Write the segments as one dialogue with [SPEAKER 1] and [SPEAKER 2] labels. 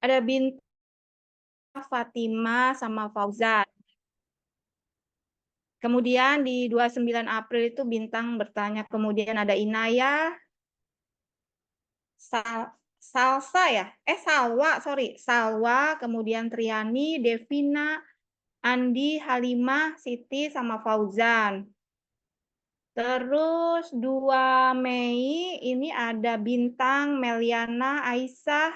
[SPEAKER 1] Ada bintang Fatima sama Fauzan. Kemudian di 29 April itu bintang bertanya, kemudian ada Inaya, Salsa ya? Salwa, sorry. Salwa, kemudian Triani, Devina, Andi, Halimah, Siti, sama Fauzan. Terus 2 Mei ini ada Bintang, Meliana, Aisyah,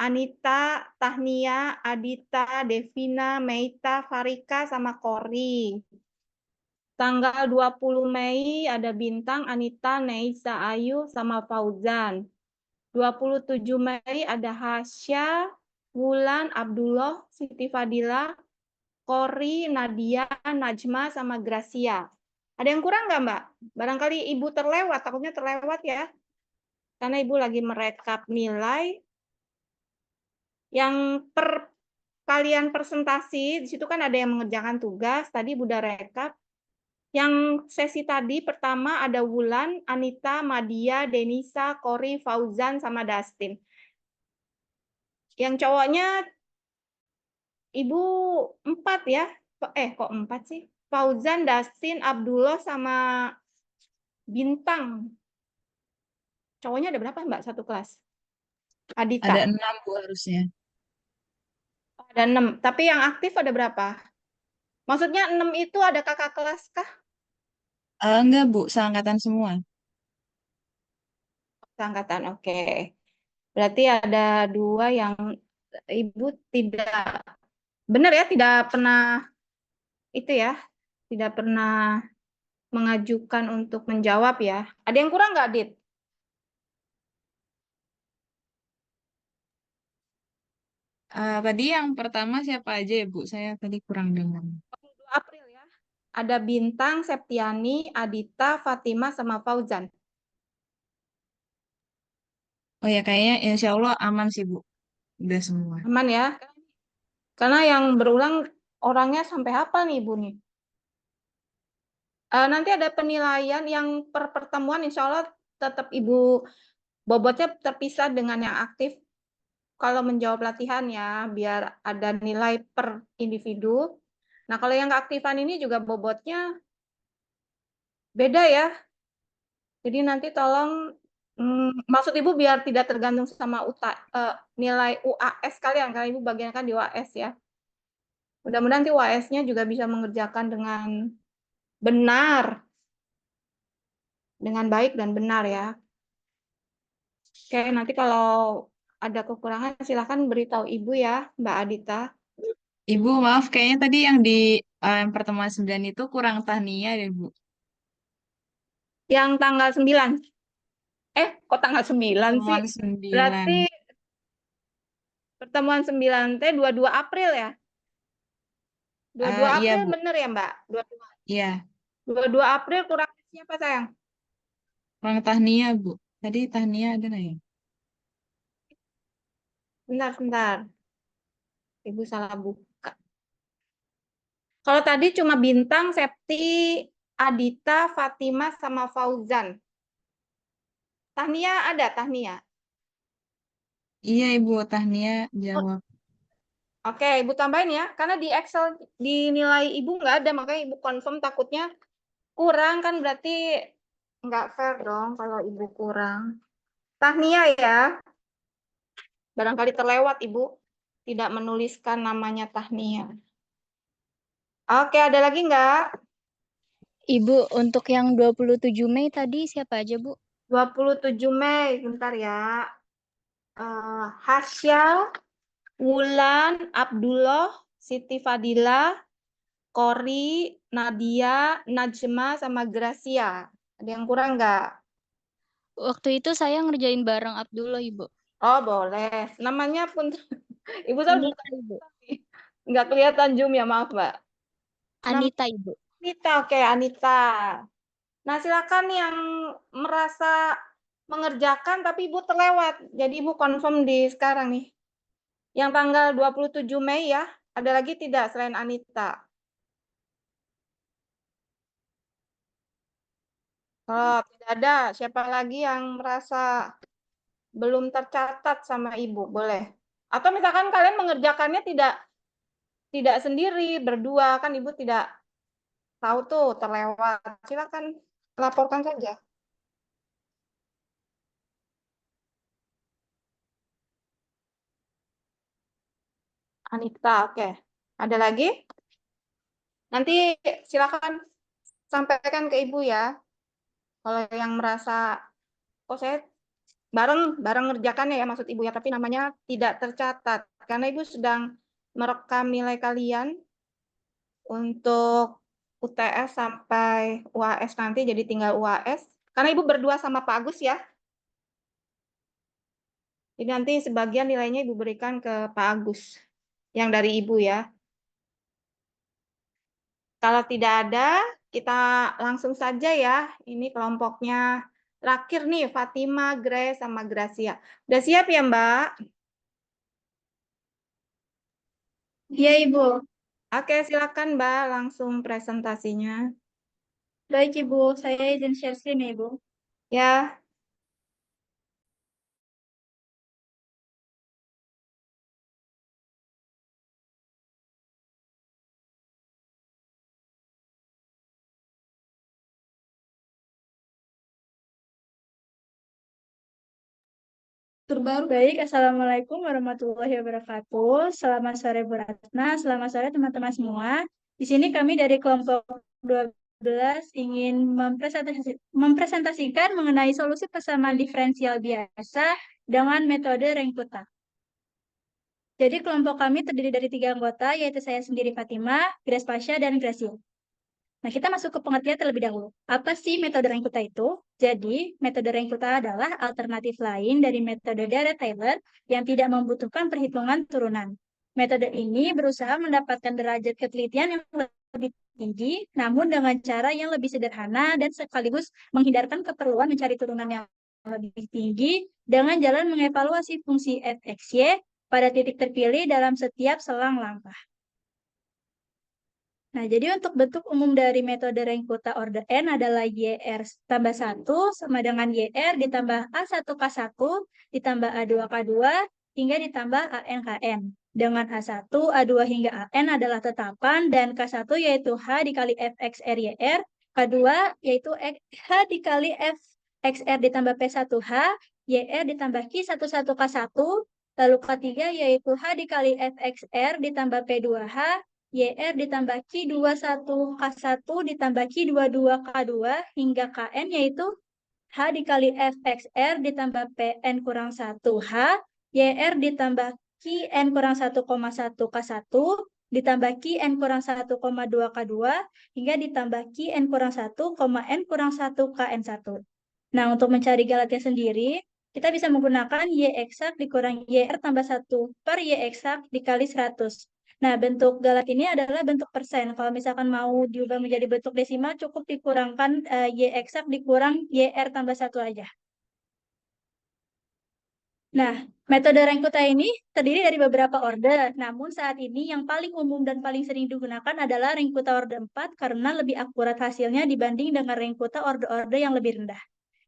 [SPEAKER 1] Anita, Tahnia, Adita, Devina, Meita, Farika, sama Kori. Tanggal 20 Mei ada Bintang, Anita, Neisa, Ayu, sama Fauzan. 27 Mei ada Hasya, Wulan, Abdullah, Siti Fadila, Kori, Nadia, Najma, sama Gracia. Ada yang kurang nggak, Mbak? Barangkali Ibu terlewat, takutnya terlewat ya. Karena Ibu lagi merekap nilai. Yang kalian presentasi, di situ kan ada yang mengerjakan tugas, tadi Ibu udah rekap. Yang sesi tadi pertama ada Wulan, Anita, Madia, Denisa, Kori, Fauzan, sama Dustin. Yang cowoknya Ibu 4 ya. Kok 4 sih? Fauzan, Dustin, Abdullah, sama Bintang. Cowoknya ada berapa, Mbak, satu kelas?
[SPEAKER 2] Ada
[SPEAKER 1] Adita.
[SPEAKER 2] 6 Bu harusnya.
[SPEAKER 1] Ada 6. Tapi yang aktif ada berapa? Maksudnya 6 itu ada kakak kelas kah?
[SPEAKER 2] Enggak Bu, seangkatan semua.
[SPEAKER 1] Angkatan, oke. Berarti ada 2 yang Ibu tidak benar ya, tidak pernah itu ya, tidak pernah mengajukan untuk menjawab ya. Ada yang kurang nggak, Dit?
[SPEAKER 2] Tadi yang pertama siapa aja ya Bu? Saya tadi kurang dengar.
[SPEAKER 1] 2 April ya. Ada Bintang, Septiani, Adita, Fatima, sama Fauzan.
[SPEAKER 2] Oh ya, kayaknya insya Allah aman sih Bu. Udah semua.
[SPEAKER 1] Aman ya? Karena yang berulang orangnya sampai hafal nih Ibu nih. Nanti ada penilaian yang per pertemuan insya Allah tetap Ibu bobotnya terpisah dengan yang aktif kalau menjawab latihan ya, biar ada nilai per individu. Nah, kalau yang keaktifan ini juga bobotnya beda ya. Jadi nanti tolong, maksud Ibu biar tidak tergantung sama nilai UAS kalian, karena Ibu bagian kan di UAS ya. Mudah-mudahan nanti UAS-nya juga bisa mengerjakan dengan benar, dengan baik dan benar ya. Oke, nanti kalau ada kekurangan silahkan beritahu Ibu ya, Mbak Adita.
[SPEAKER 2] Ibu maaf, kayaknya tadi yang di yang pertemuan 9 itu kurang tahniah deh Bu.
[SPEAKER 1] Yang tanggal 9. Kok tanggal 9 sih?
[SPEAKER 2] Pertemuan 9.
[SPEAKER 1] Berarti pertemuan 9 teh 22 April ya? 22
[SPEAKER 2] Iya
[SPEAKER 1] April
[SPEAKER 2] Bu,
[SPEAKER 1] bener ya, Mbak?
[SPEAKER 2] iya.
[SPEAKER 1] 22 April kurang siapa sayang?
[SPEAKER 2] Kurang tahniah Bu. Tadi tahniah ada nggak ya?
[SPEAKER 1] Bentar, bentar. Ibu salah buka. Kalau tadi cuma Bintang, Septi, Adita, Fatima, sama Fauzan. Tahnia ada, Tahnia.
[SPEAKER 2] Iya Ibu, tahniah
[SPEAKER 1] Oh,
[SPEAKER 2] jawab.
[SPEAKER 1] oke, Ibu tambahin ya. Karena di Excel, di nilai Ibu nggak ada, makanya Ibu confirm takutnya kurang kan berarti nggak fair dong kalau Ibu kurang. Tahnia ya, barangkali terlewat Ibu tidak menuliskan namanya Tahnia. Oke, ada lagi nggak?
[SPEAKER 3] Ibu, untuk yang 27 Mei tadi siapa aja, Bu?
[SPEAKER 1] 27 Mei, bentar ya. Hasya, Wulan, Abdullah, Siti Fadila, Kori, Nadia, Najma, sama Gracia. Ada yang kurang nggak?
[SPEAKER 3] Waktu itu saya ngerjain bareng Abdullah, Ibu.
[SPEAKER 1] Oh, boleh. Namanya pun Ibu saya buka
[SPEAKER 3] Anita, Ibu.
[SPEAKER 1] nggak kelihatan Zoom ya, maaf, Mbak. Nama
[SPEAKER 3] Anita, Ibu.
[SPEAKER 1] Anita, oke, Anita. Nah, silakan yang merasa mengerjakan tapi Ibu terlewat. Jadi Ibu confirm di sekarang nih. Yang tanggal 27 Mei ya. Ada lagi tidak selain Anita? Kalau tidak ada, siapa lagi yang merasa belum tercatat sama Ibu? Boleh. Atau misalkan kalian mengerjakannya tidak sendiri, berdua, kan Ibu tidak tahu tuh, terlewat. Silakan laporkan saja. Anita, oke. Ada lagi? Nanti silakan sampaikan ke Ibu ya. Kalau yang merasa, oh saya bareng ngerjakannya ya maksud Ibu ya, tapi namanya tidak tercatat. Karena Ibu sedang merekam nilai kalian untuk UTS sampai UAS nanti, jadi tinggal UAS. Karena Ibu berdua sama Pak Agus ya. Jadi nanti sebagian nilainya Ibu berikan ke Pak Agus, yang dari Ibu ya. Kalau tidak ada, kita langsung saja ya. Ini kelompoknya terakhir nih, Fatima, Grace, sama Gracia. Udah siap ya, Mbak?
[SPEAKER 4] Iya, Ibu.
[SPEAKER 1] Oke, silakan Mbak, langsung presentasinya.
[SPEAKER 4] Baik, Ibu. Saya izin share screen ya, Ibu.
[SPEAKER 1] Ya,
[SPEAKER 4] Terbaru. Baik, Assalamualaikum warahmatullahi wabarakatuh. Selamat sore Bu Ratna, selamat sore teman-teman semua. Di sini kami dari kelompok 12 ingin mempresentasikan mengenai solusi persamaan diferensial biasa dengan metode Renkuta. Jadi kelompok kami terdiri dari 3 anggota, yaitu saya sendiri Fatima, Grace Pasha, dan Gracia. Nah, kita masuk ke pengertian terlebih dahulu. Apa sih metode Renkuta itu? Jadi, metode Renkuta adalah alternatif lain dari metode Dirac-Taylor yang tidak membutuhkan perhitungan turunan. Metode ini berusaha mendapatkan derajat ketelitian yang lebih tinggi, namun dengan cara yang lebih sederhana dan sekaligus menghindarkan keperluan mencari turunan yang lebih tinggi dengan jalan mengevaluasi fungsi f(x,y) pada titik terpilih dalam setiap selang langkah. Nah, jadi untuk bentuk umum dari metode Renkuta order N adalah YR tambah 1 sama dengan YR ditambah A1K1 ditambah A2K2 hingga ditambah ANKN. Dengan A1, A2 hingga AN adalah tetapan dan K1 yaitu H dikali FXR YR, K2 yaitu H dikali FXR ditambah P1H, YR ditambah Q11K1, lalu K3 yaitu H dikali FXR ditambah P2H, YR ditambah Q21K1 ditambah Q22K2 hingga KN yaitu H dikali FXR ditambah PN kurang 1H, YR ditambah QN kurang 1,1K1 ditambah QN kurang 1,2K2 hingga ditambah QN kurang 1,N kurang 1KN1. Nah, untuk mencari galatnya sendiri, kita bisa menggunakan Y eksak dikurang YR tambah 1 per Y eksak dikali 100. Nah, bentuk galat ini adalah bentuk persen. Kalau misalkan mau diubah menjadi bentuk desimal, cukup dikurangkan Y eksak dikurang YR tambah 1 aja. Nah, metode Renkuta ini terdiri dari beberapa orde. Namun saat ini yang paling umum dan paling sering digunakan adalah Renkuta orde 4 karena lebih akurat hasilnya dibanding dengan Renkuta orde-orde yang lebih rendah.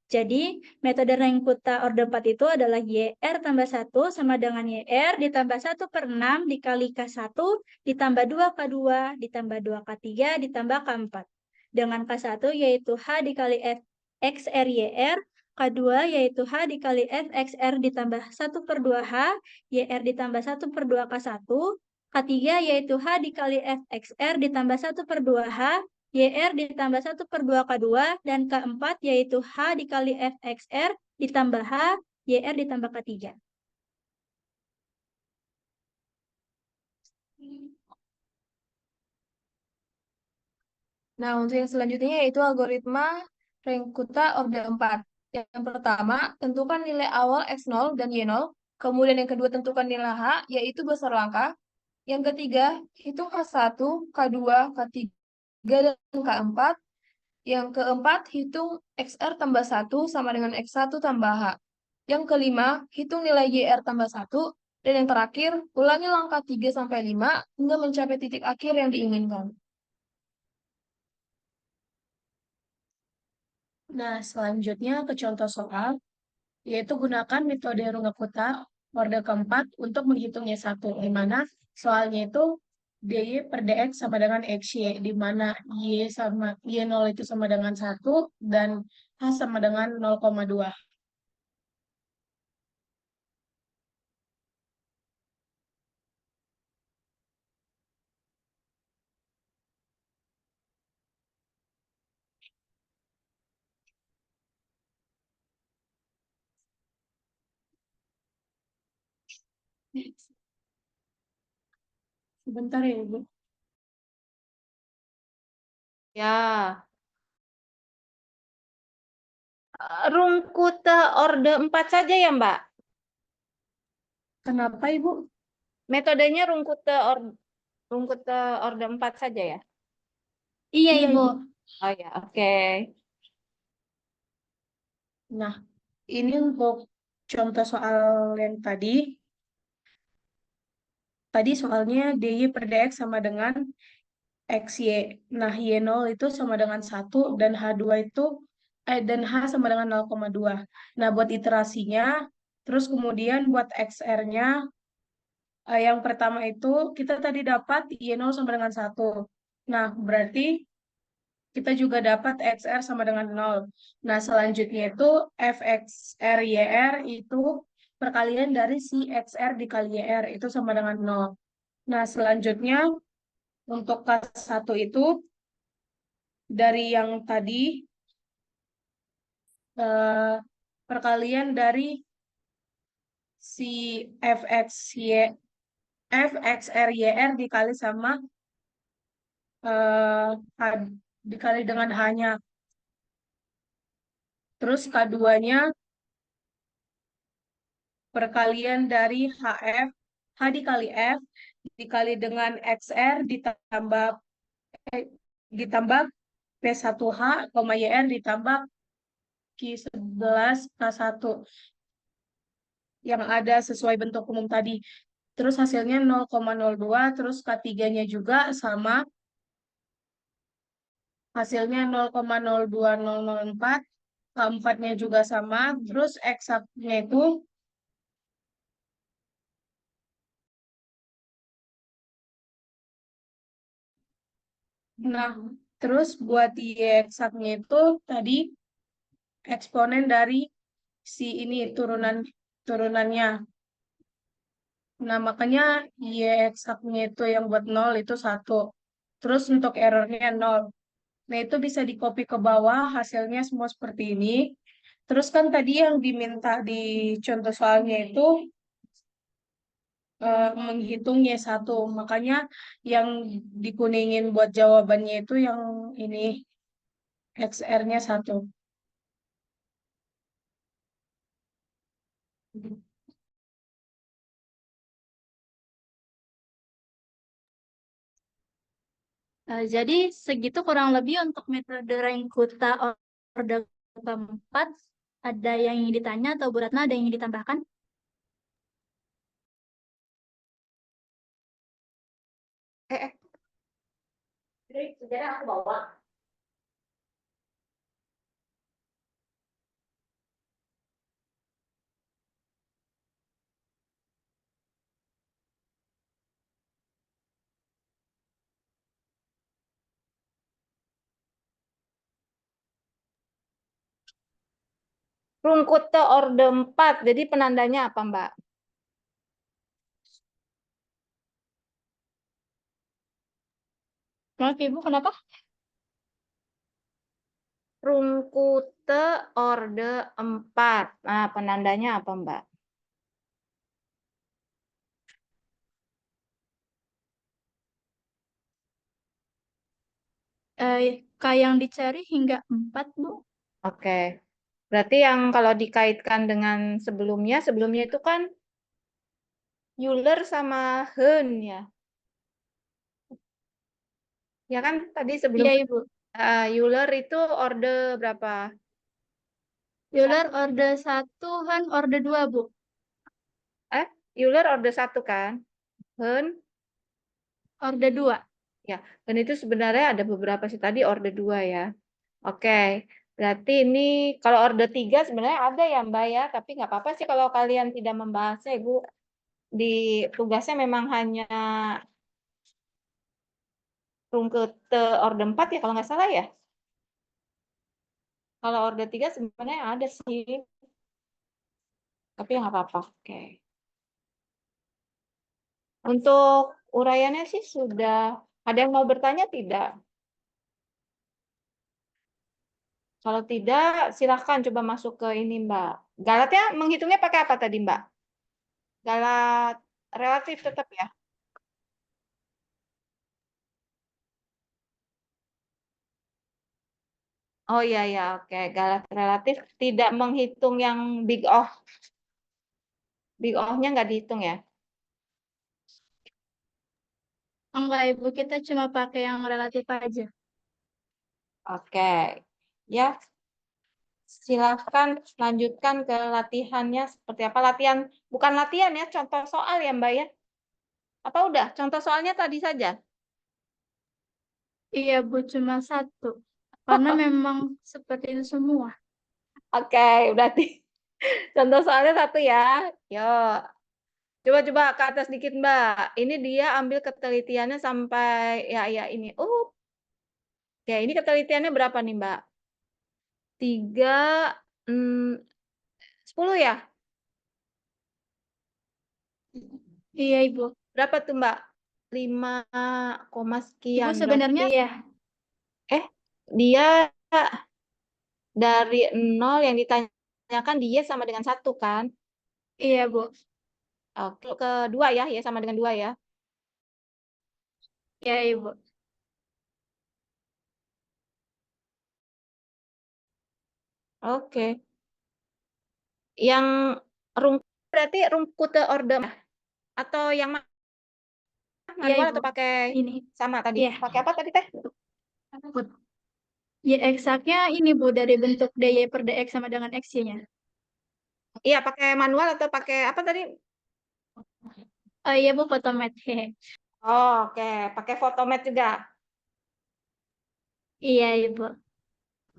[SPEAKER 4] Jadi, metode Renkuta orde 4 itu adalah YR tambah 1 sama dengan YR ditambah 1 per 6 dikali K1 ditambah 2K2 ditambah 2K3 ditambah K4. Dengan K1 yaitu H dikali F XR YR, K2 yaitu H dikali F XR ditambah 1 per 2H, YR ditambah 1 per 2 K1, K3 yaitu H dikali F XR ditambah 1 per 2H, YR ditambah 1 per 2 K2, dan keempat yaitu H dikali FXR ditambah H, YR ditambah K3.
[SPEAKER 5] Nah, untuk yang selanjutnya yaitu algoritma Renkuta orde 4. Yang pertama, tentukan nilai awal X0 dan Y0. Kemudian yang kedua, tentukan nilai H, yaitu besar langkah. Yang ketiga, hitung K1, K2, K3, dan K4. Yang keempat, hitung XR tambah 1 sama dengan X1 tambah H. Yang kelima, hitung nilai YR tambah 1. Dan yang terakhir, ulangi langkah 3-5 hingga mencapai titik akhir yang diinginkan. Nah, selanjutnya ke contoh soal, yaitu gunakan metode Runge-Kutta orde keempat untuk menghitung Y1, di mana soalnya itu DY per DX sama dengan XY, di mana Y0 itu sama dengan 1 dan H sama dengan 0,2. Sebentar ya, Ibu.
[SPEAKER 1] Ya. Rungkut orde 4 saja ya, Mbak?
[SPEAKER 5] Kenapa, Ibu?
[SPEAKER 1] Metodenya rungkut orde 4 saja ya?
[SPEAKER 4] Iya,
[SPEAKER 5] Iya,
[SPEAKER 4] Ibu.
[SPEAKER 1] Oh ya, oke.
[SPEAKER 5] Nah, ini untuk contoh soal yang tadi. Tadi soalnya DY per DX sama dengan XY. Nah, Y0 itu sama dengan 1 dan H2 itu dan H sama dengan 0,2. Nah, buat iterasinya, terus kemudian buat XR-nya, yang pertama itu kita tadi dapat Y0 sama dengan 1. Nah, berarti kita juga dapat XR sama dengan 0. Nah, selanjutnya itu FXR YR itu perkalian dari si XR dikali YR itu sama dengan 0. Nah, selanjutnya untuk K1 itu dari yang tadi perkalian dari si FXRYR dikali sama dikali dengan H-nya. Terus K2-nya perkalian dari H dikali F dikali dengan XR ditambah P1H, YR ditambah Q11 K1 yang ada sesuai bentuk umum tadi. Terus hasilnya 0,02, terus K3-nya juga sama. Hasilnya 0,02004, K4-nya juga sama, terus eksaknya itu nah, terus buat Y eksaknya itu tadi eksponen dari si ini turunannya. Nah, makanya Y eksaknya itu yang buat 0 itu 1. Terus untuk errornya 0. Nah, itu bisa di-copy ke bawah, hasilnya semua seperti ini. Terus kan tadi yang diminta di contoh soalnya itu menghitung Y1. Makanya yang dikuningin buat jawabannya itu yang ini, XR-nya 1.
[SPEAKER 4] Jadi segitu kurang lebih untuk metode Rengkuta orde keempat. Ada yang ingin ditanya atau Bu Ratna ada yang ingin ditambahkan?
[SPEAKER 1] Sejarah aku bawa. Rungkut orde 4, jadi penandanya apa, Mbak?
[SPEAKER 4] Maaf Ibu, kenapa?
[SPEAKER 1] Rungkute orde 4. Nah, penandanya apa, Mbak?
[SPEAKER 4] K yang dicari hingga 4, Bu.
[SPEAKER 1] Oke. Berarti yang kalau dikaitkan dengan sebelumnya itu kan Euler sama Hahn ya. Ya kan tadi sebelum
[SPEAKER 4] Iya, Ibu.
[SPEAKER 1] Euler itu orde berapa?
[SPEAKER 4] Euler orde 1, Hahn orde 2, Bu.
[SPEAKER 1] Euler orde 1 kan? Hahn
[SPEAKER 4] Orde 2.
[SPEAKER 1] ya. Dan itu sebenarnya ada beberapa sih tadi orde 2 ya. Oke. Berarti ini kalau order 3 sebenarnya ada ya Mbak ya, tapi nggak apa-apa sih kalau kalian tidak membahasnya Ibu. Di tugasnya memang hanya rungkute order 4 ya kalau nggak salah ya. Kalau order 3 sebenarnya ada sih, tapi nggak apa-apa. Oke. Untuk uraiannya sih sudah. Ada yang mau bertanya tidak? Kalau tidak, silahkan coba masuk ke ini Mbak. Galatnya menghitungnya pakai apa tadi Mbak? Galat relatif tetap ya? Oh iya ya, oke. Galat relatif tidak menghitung yang big O. Big O-nya nggak dihitung ya?
[SPEAKER 4] Enggak, Ibu, kita cuma pakai yang relatif aja.
[SPEAKER 1] Oke. Ya, silahkan lanjutkan ke latihannya seperti apa. Latihan, bukan latihan ya, contoh soal ya Mbak ya? Apa udah? Contoh soalnya tadi saja?
[SPEAKER 4] Iya, Bu, cuma satu. Karena memang seperti itu semua.
[SPEAKER 1] Oke, berarti contoh soalnya satu ya. Yuk. Coba-coba ke atas dikit Mbak. Ini dia ambil ketelitiannya sampai ya ini. Oke, ini ketelitiannya berapa nih Mbak? 3, 10 ya?
[SPEAKER 4] Iya, Ibu.
[SPEAKER 1] Berapa tuh Mbak? 5,
[SPEAKER 4] Ibu
[SPEAKER 1] sekian.
[SPEAKER 4] sebenarnya
[SPEAKER 1] Berarti dia dari 0 yang ditanyakan dia sama dengan 1 kan?
[SPEAKER 4] iya, Bu.
[SPEAKER 1] Oke, kedua ya sama dengan 2 ya.
[SPEAKER 4] Iya, Ibu.
[SPEAKER 1] Oke. Yang berarti rungkute order atau yang
[SPEAKER 4] Iya,
[SPEAKER 1] manual
[SPEAKER 4] Ibu.
[SPEAKER 1] atau pakai
[SPEAKER 4] Ini.
[SPEAKER 1] sama tadi?
[SPEAKER 4] Iya.
[SPEAKER 1] Pakai apa tadi Teh?
[SPEAKER 4] Y eksaknya ini, Bu, dari bentuk DY per DX sama dengan X-nya.
[SPEAKER 1] Iya, pakai manual atau pakai apa tadi?
[SPEAKER 4] Oh iya, Bu, fotomet. Hehe.
[SPEAKER 1] Oh, oke. Pakai Photomat juga.
[SPEAKER 4] Iya, Ibu.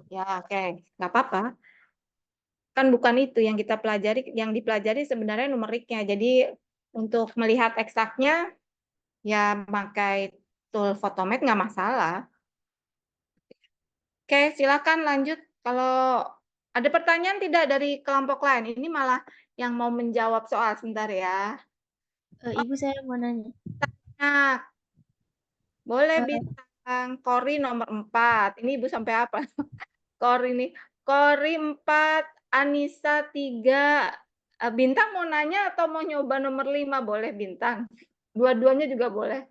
[SPEAKER 1] Ya, oke. Nggak apa-apa. Kan bukan itu yang kita pelajari. Yang dipelajari sebenarnya numeriknya. Jadi untuk melihat eksaknya, ya pakai tool Photomat nggak masalah. Oke, silakan lanjut. Kalau ada pertanyaan tidak dari kelompok lain? Ini malah yang mau menjawab soal sebentar ya.
[SPEAKER 3] Ibu saya mau nanya.
[SPEAKER 1] Nah, boleh
[SPEAKER 3] Eh,
[SPEAKER 1] bintang Kori nomor 4. Ini Ibu sampai apa? Kori nih. Kori 4, Anissa 3. Bintang mau nanya atau mau nyoba nomor 5? Boleh Bintang. Dua-duanya juga boleh.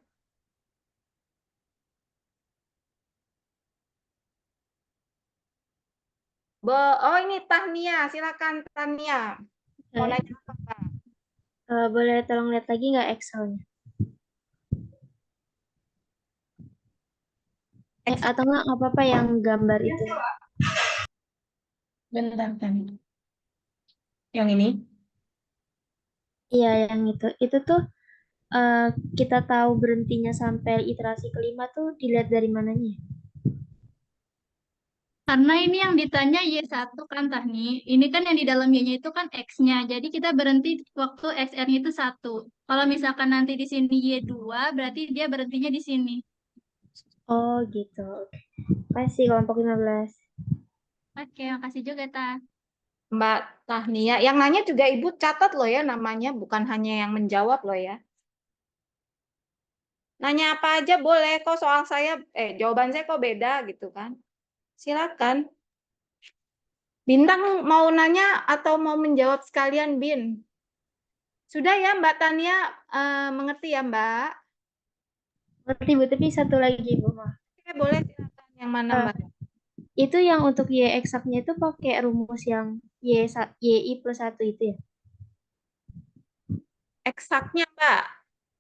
[SPEAKER 1] Oh ini Tahnia, silakan Tahnia. Mau
[SPEAKER 3] eh,
[SPEAKER 1] nanya apa Mbak?
[SPEAKER 3] boleh tolong lihat lagi nggak Excelnya? Atau nggak apa-apa yang gambar itu?
[SPEAKER 2] Bentar kan. Yang ini?
[SPEAKER 3] Iya, yang itu. Itu tuh eh, kita tahu berhentinya sampai iterasi kelima tuh dilihat dari mananya?
[SPEAKER 4] Karena ini yang ditanya Y1 kan, Tahni. Ini kan yang di dalam Y-nya itu kan X-nya. Jadi kita berhenti waktu XR-nya itu 1. Kalau misalkan nanti di sini Y2, berarti dia berhentinya di sini.
[SPEAKER 3] Oh gitu. Oke. Kasih kelompok 15.
[SPEAKER 4] Oke, makasih juga, Tah.
[SPEAKER 1] Mbak Tahnia. Yang nanya juga Ibu catat loh ya namanya, bukan hanya yang menjawab loh ya. Nanya apa aja boleh kok soal saya, jawaban saya kok beda gitu kan. Silakan. Bintang mau nanya atau mau menjawab sekalian, Bin? Sudah ya Mbak Tania, mengerti ya Mbak?
[SPEAKER 3] Ngerti Bu, tapi satu lagi Bu. Maaf.
[SPEAKER 1] Oke, boleh silakan. Yang mana
[SPEAKER 3] Eh,
[SPEAKER 1] Mbak?
[SPEAKER 3] itu yang untuk Y eksaknya itu pakai rumus yang YI plus 1 itu ya?
[SPEAKER 1] Eksaknya Mbak.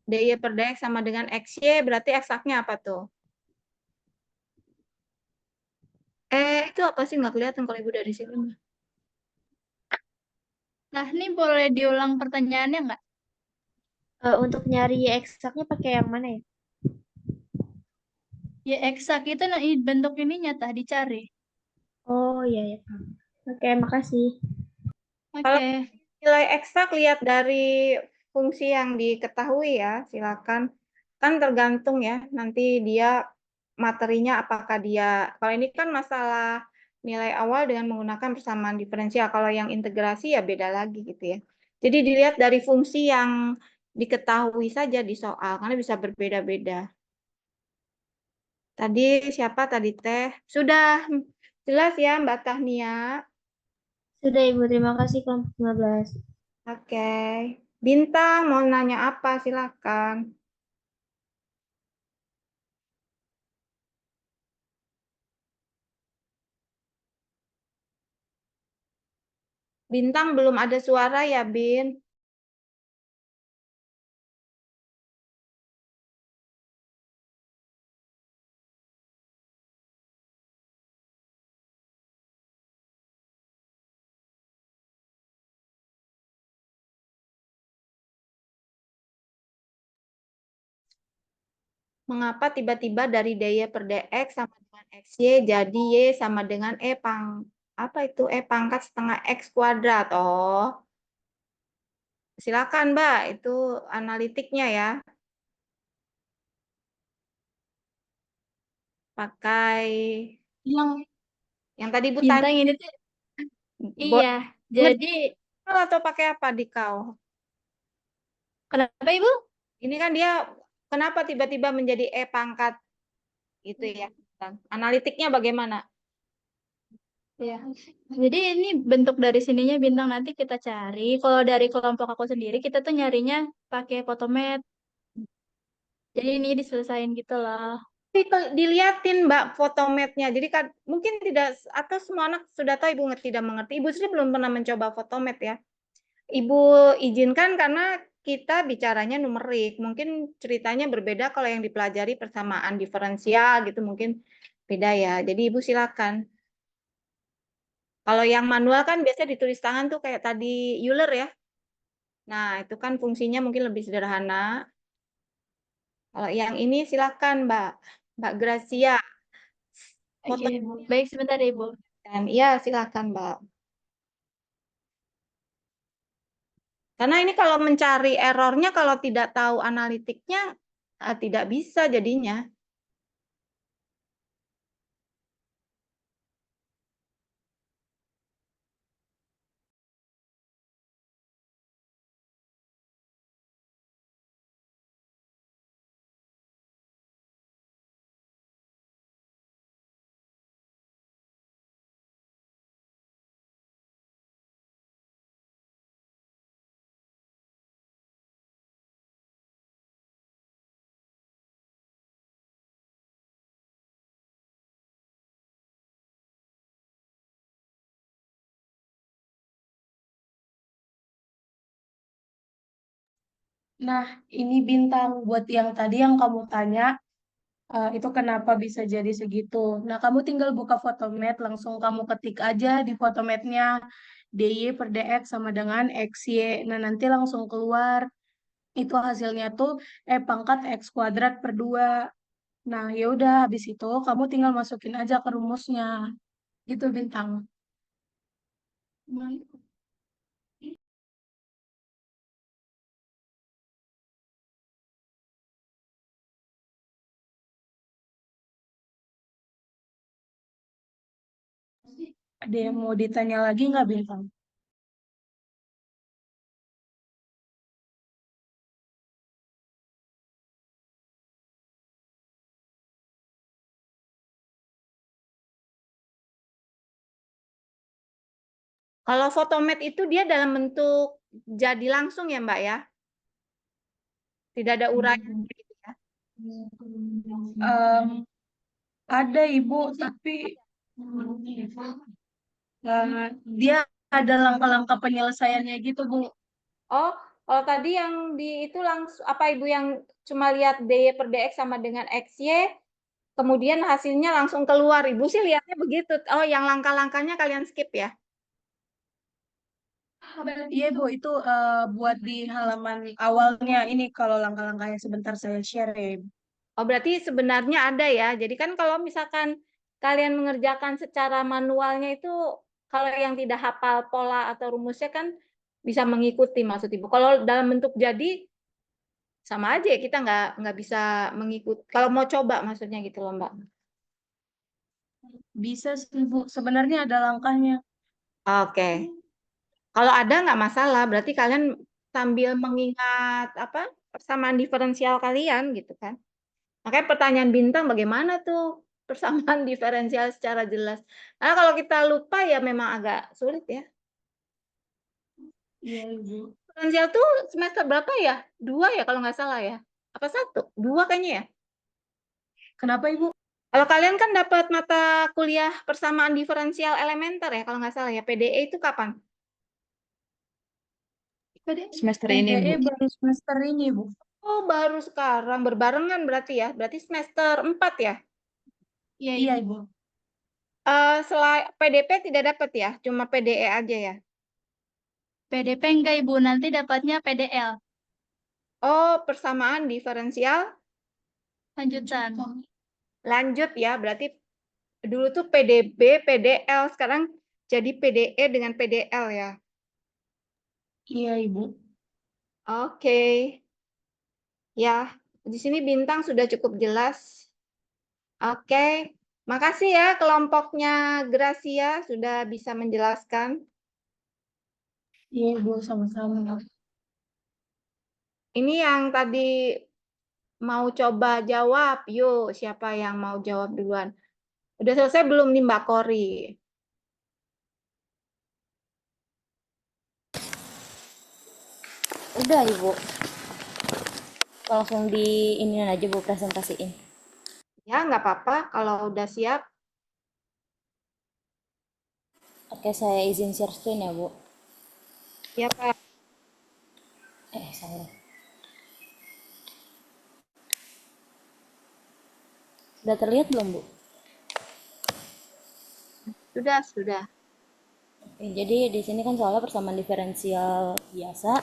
[SPEAKER 1] DY per DX sama dengan XY, berarti eksaknya apa tuh? Itu apa sih? Nggak kelihatan kalau Ibu dari sini.
[SPEAKER 4] Nah, ini boleh diulang pertanyaannya nggak?
[SPEAKER 3] Untuk nyari Y eksaknya pakai yang mana ya?
[SPEAKER 4] Y eksak itu nah, bentuk ininya, Tah, dicari.
[SPEAKER 3] Oh iya ya. Oke, makasih.
[SPEAKER 1] Kalau
[SPEAKER 2] Oke.
[SPEAKER 1] nilai eksak lihat dari fungsi yang diketahui ya, silakan. Kan tergantung ya, nanti dia materinya apakah dia, kalau ini kan masalah nilai awal dengan menggunakan persamaan diferensial. Kalau yang integrasi ya beda lagi gitu ya. Jadi dilihat dari fungsi yang diketahui saja di soal, karena bisa berbeda-beda. Tadi siapa tadi teh? Sudah jelas ya Mbak Tahnia?
[SPEAKER 3] Sudah Ibu, terima kasih kelompok 15.
[SPEAKER 1] Oke. Bintang mau nanya apa? Silakan. Bintang belum ada suara ya, Bin? Mengapa tiba-tiba dari dy per dx sama dengan xy jadi y sama dengan apa itu e pangkat setengah x kuadrat? Oh, silakan Mbak, itu analitiknya ya. Pakai yang tadi Bu tanya.
[SPEAKER 4] Bintang ini tuh,
[SPEAKER 1] Boleh
[SPEAKER 4] iya. Jadi,
[SPEAKER 1] atau pakai apa di kau?
[SPEAKER 4] kenapa Ibu?
[SPEAKER 1] Ini kan dia kenapa tiba-tiba menjadi e pangkat gitu ya? Analitiknya bagaimana?
[SPEAKER 4] Ya. Jadi ini bentuk dari sininya bintang, nanti kita cari. Kalau dari kelompok aku sendiri, kita tuh nyarinya pakai Photomath. Jadi ini diselesain gitu loh.
[SPEAKER 1] Diliatin Mbak fotometnya. Jadi kan mungkin tidak atau semua anak sudah tahu Ibu tidak mengerti. Ibu sendiri belum pernah mencoba fotomet ya. Ibu izinkan karena kita bicaranya numerik. Mungkin ceritanya berbeda kalau yang dipelajari persamaan diferensial gitu mungkin beda ya. Jadi Ibu silakan. Kalau yang manual kan biasanya ditulis tangan tuh kayak tadi Euler ya. Nah, itu kan fungsinya mungkin lebih sederhana. Kalau yang ini silakan Mbak Gracia.
[SPEAKER 4] Oke,
[SPEAKER 1] Foto
[SPEAKER 4] Ibu. Baik, sebentar Ibu.
[SPEAKER 1] dan iya silakan Mbak. Karena ini kalau mencari errornya kalau tidak tahu analitiknya tidak bisa jadinya.
[SPEAKER 5] Nah, ini bintang buat yang tadi yang kamu tanya, itu kenapa bisa jadi segitu. Nah, kamu tinggal buka Photomath, langsung kamu ketik aja di Photomath-nya dy per dx sama dengan xy. Nah, nanti langsung keluar. Itu hasilnya tuh pangkat x kuadrat per 2. Nah, ya udah habis itu kamu tinggal masukin aja ke rumusnya. Gitu bintang. Ada yang mau ditanya lagi nggak bintang?
[SPEAKER 1] Kalau fotomet itu dia dalam bentuk jadi langsung ya Mbak ya? Tidak ada uraian gitu ya?
[SPEAKER 5] Em, ada Ibu, tapi dia ada langkah-langkah penyelesaiannya gitu Bu.
[SPEAKER 1] Oh, kalau tadi yang di itu langsung apa Ibu yang cuma lihat dy per dx sama dengan xy, kemudian hasilnya langsung keluar. Ibu sih lihatnya begitu. Oh, yang langkah-langkahnya kalian skip ya?
[SPEAKER 5] Iya Bu, itu buat di halaman awalnya ini kalau langkah-langkahnya sebentar saya share ya Ibu.
[SPEAKER 1] Oh, berarti sebenarnya ada ya. Jadi kan kalau misalkan kalian mengerjakan secara manualnya itu, kalau yang tidak hafal pola atau rumusnya kan bisa mengikuti maksud Ibu. Kalau dalam bentuk jadi, sama aja ya, kita nggak bisa mengikuti. Kalau mau coba maksudnya gitu loh, Mbak.
[SPEAKER 5] Bisa sih, Bu. Sebenarnya ada langkahnya.
[SPEAKER 1] Oke. Kalau ada nggak masalah, berarti kalian sambil mengingat apa persamaan diferensial kalian gitu kan. Makanya pertanyaan bintang bagaimana tuh persamaan diferensial secara jelas. Karena kalau kita lupa ya memang agak sulit ya.
[SPEAKER 5] Iya, Ibu.
[SPEAKER 1] Diferensial tuh semester berapa ya? 2 ya kalau nggak salah ya. Apa 1? 2 kayaknya ya.
[SPEAKER 5] Kenapa, Ibu?
[SPEAKER 1] Kalau kalian kan dapat mata kuliah persamaan diferensial elementer ya kalau nggak salah ya. PDE itu kapan?
[SPEAKER 2] Semester ini, Bu.
[SPEAKER 5] PDE baru semester ini, Bu.
[SPEAKER 1] Oh, baru sekarang berbarengan berarti ya. Berarti semester 4 ya.
[SPEAKER 5] Iya, Ibu.
[SPEAKER 1] Selain PDP tidak dapat ya, cuma PDE aja ya.
[SPEAKER 4] PDP enggak, Ibu. Nanti dapatnya PDL.
[SPEAKER 1] Oh, persamaan diferensial
[SPEAKER 4] Lanjutan.
[SPEAKER 1] lanjut ya. Berarti dulu tuh PDB, PDL, sekarang jadi PDE dengan PDL ya.
[SPEAKER 5] Iya, Ibu.
[SPEAKER 1] Oke. Ya, di sini bintang sudah cukup jelas. Oke. Makasih ya kelompoknya Gracia sudah bisa menjelaskan.
[SPEAKER 5] Iya, Ibu. Sama-sama.
[SPEAKER 1] Ini yang tadi mau coba jawab. Yuk, siapa yang mau jawab duluan? Udah selesai belum nih Mbak Kori?
[SPEAKER 6] Udah Ibu, langsung di ini aja Bu presentasiin.
[SPEAKER 1] Ya, nggak apa-apa kalau udah siap.
[SPEAKER 6] Oke, saya izin share screen ya Bu.
[SPEAKER 1] Ya, Pak.
[SPEAKER 6] Salah. Sudah terlihat belum Bu?
[SPEAKER 1] Sudah.
[SPEAKER 6] Oke, jadi di sini kan soalnya persamaan diferensial biasa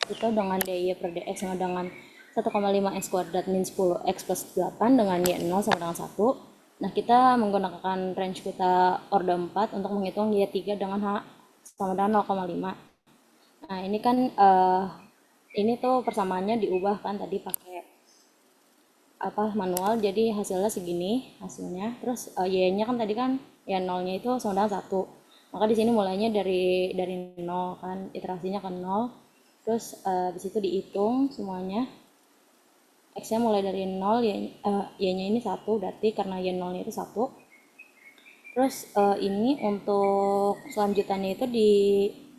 [SPEAKER 6] itu dengan dy per dx sama dengan 1,5 x kuadrat min 10 x plus 8 dengan y0 sama dengan 1. Nah, kita menggunakan range kita orde 4 untuk menghitung y3 dengan h sama dengan 0,5. Nah, ini kan ini tuh persamaannya diubah kan tadi pakai manual, jadi hasilnya segini hasilnya. Terus y-nya kan tadi kan ya nolnya itu sama dengan 1. Maka di sini mulainya dari 0 kan, iterasinya ke 0. Terus di situ dihitung semuanya. X-nya mulai dari 0, y-nya ini 1 berarti karena y0-nya itu 1. Terus ini untuk selanjutannya itu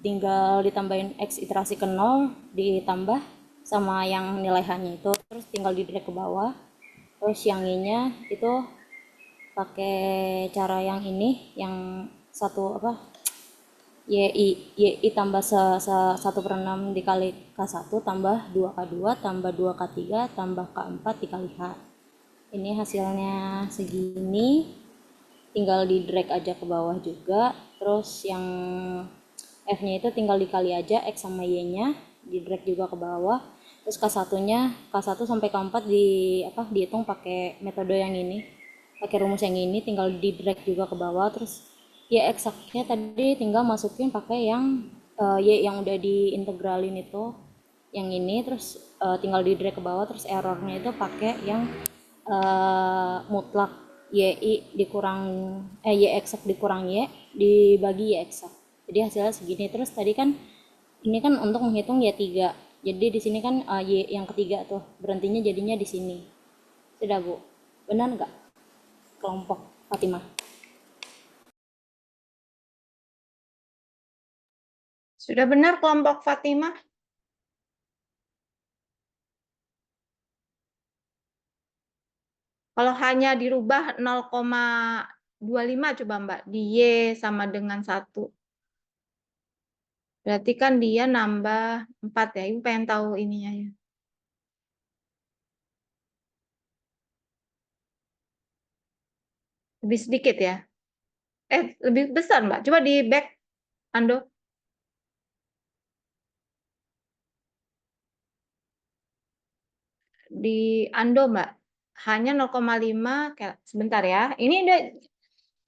[SPEAKER 6] tinggal ditambahin X iterasi ke 0 ditambah sama yang nilai H-nya itu, terus tinggal di drag ke bawah. Terus yang Y-nya itu pakai cara yang ini, yang satu Y tambah 1/6 dikali K1 tambah 2K2 tambah 2K3 tambah K4 dikali H. Ini hasilnya segini, tinggal di drag aja ke bawah juga. Terus yang F-nya itu tinggal dikali aja X sama Y-nya, di drag juga ke bawah. Terus K1-nya, K1 sampai K4 dihitung pakai metode yang ini, pakai rumus yang ini, tinggal di drag juga ke bawah. Terus Y eksaknya tadi tinggal masukin pakai yang Y yang udah diintegralin itu, yang ini. Terus tinggal di drag ke bawah. Terus errornya itu pakai yang mutlak Y dikurang Y eksak dikurang Y dibagi Y eksak. Jadi hasilnya segini. Terus tadi kan ini kan untuk menghitung Y3. Jadi di sini kan Y yang ketiga tuh berhentinya jadinya di sini. Sudah Bu? Benar nggak kelompok Fatimah?
[SPEAKER 1] Sudah benar kelompok Fatimah? Kalau hanya dirubah 0,25 coba Mbak, di Y sama dengan 1. Berarti kan dia nambah 4 ya. Ibu pengen tahu ininya ya. Lebih sedikit ya. Lebih besar Mbak. Coba di back, Ando. Di Ando Mbak. Hanya 0,5, sebentar ya. Ini udah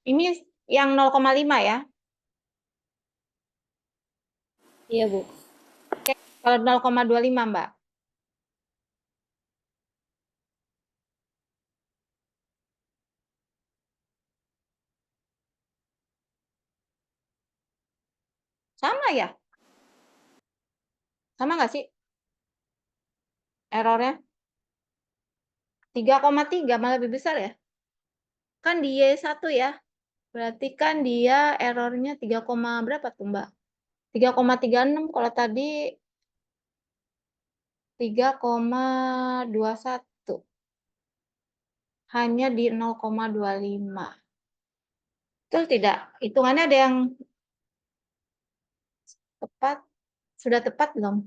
[SPEAKER 1] Ini yang 0,5 ya.
[SPEAKER 6] Iya, Bu.
[SPEAKER 1] Oke, kalau 0,25, Mbak. Sama ya? Sama nggak sih errornya? 3,3 malah lebih besar ya? Kan di Y1 ya. Berarti kan dia errornya 3, berapa tuh, Mbak? 3,36, kalau tadi 3,21. Hanya di 0,25. Betul tidak? Hitungannya ada yang tepat? Sudah tepat belum?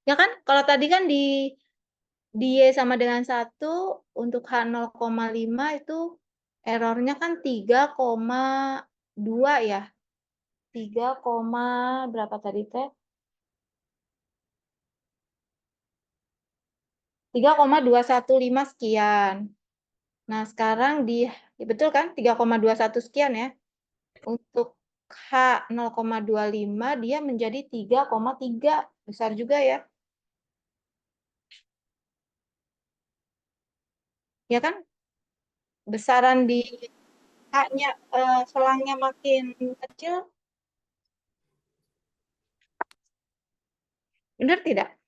[SPEAKER 1] Ya kan? Kalau tadi kan di Y sama dengan 1, untuk H 0,5 itu errornya kan 3,2 ya. 3, berapa tadi teh? 3,215 sekian. Nah, sekarang ya betul kan? 3,21 sekian ya. Untuk H 0,25 dia menjadi 3,3. Besar juga ya. Ya kan? Besaran di H-nya, selangnya makin kecil. Benar tidak?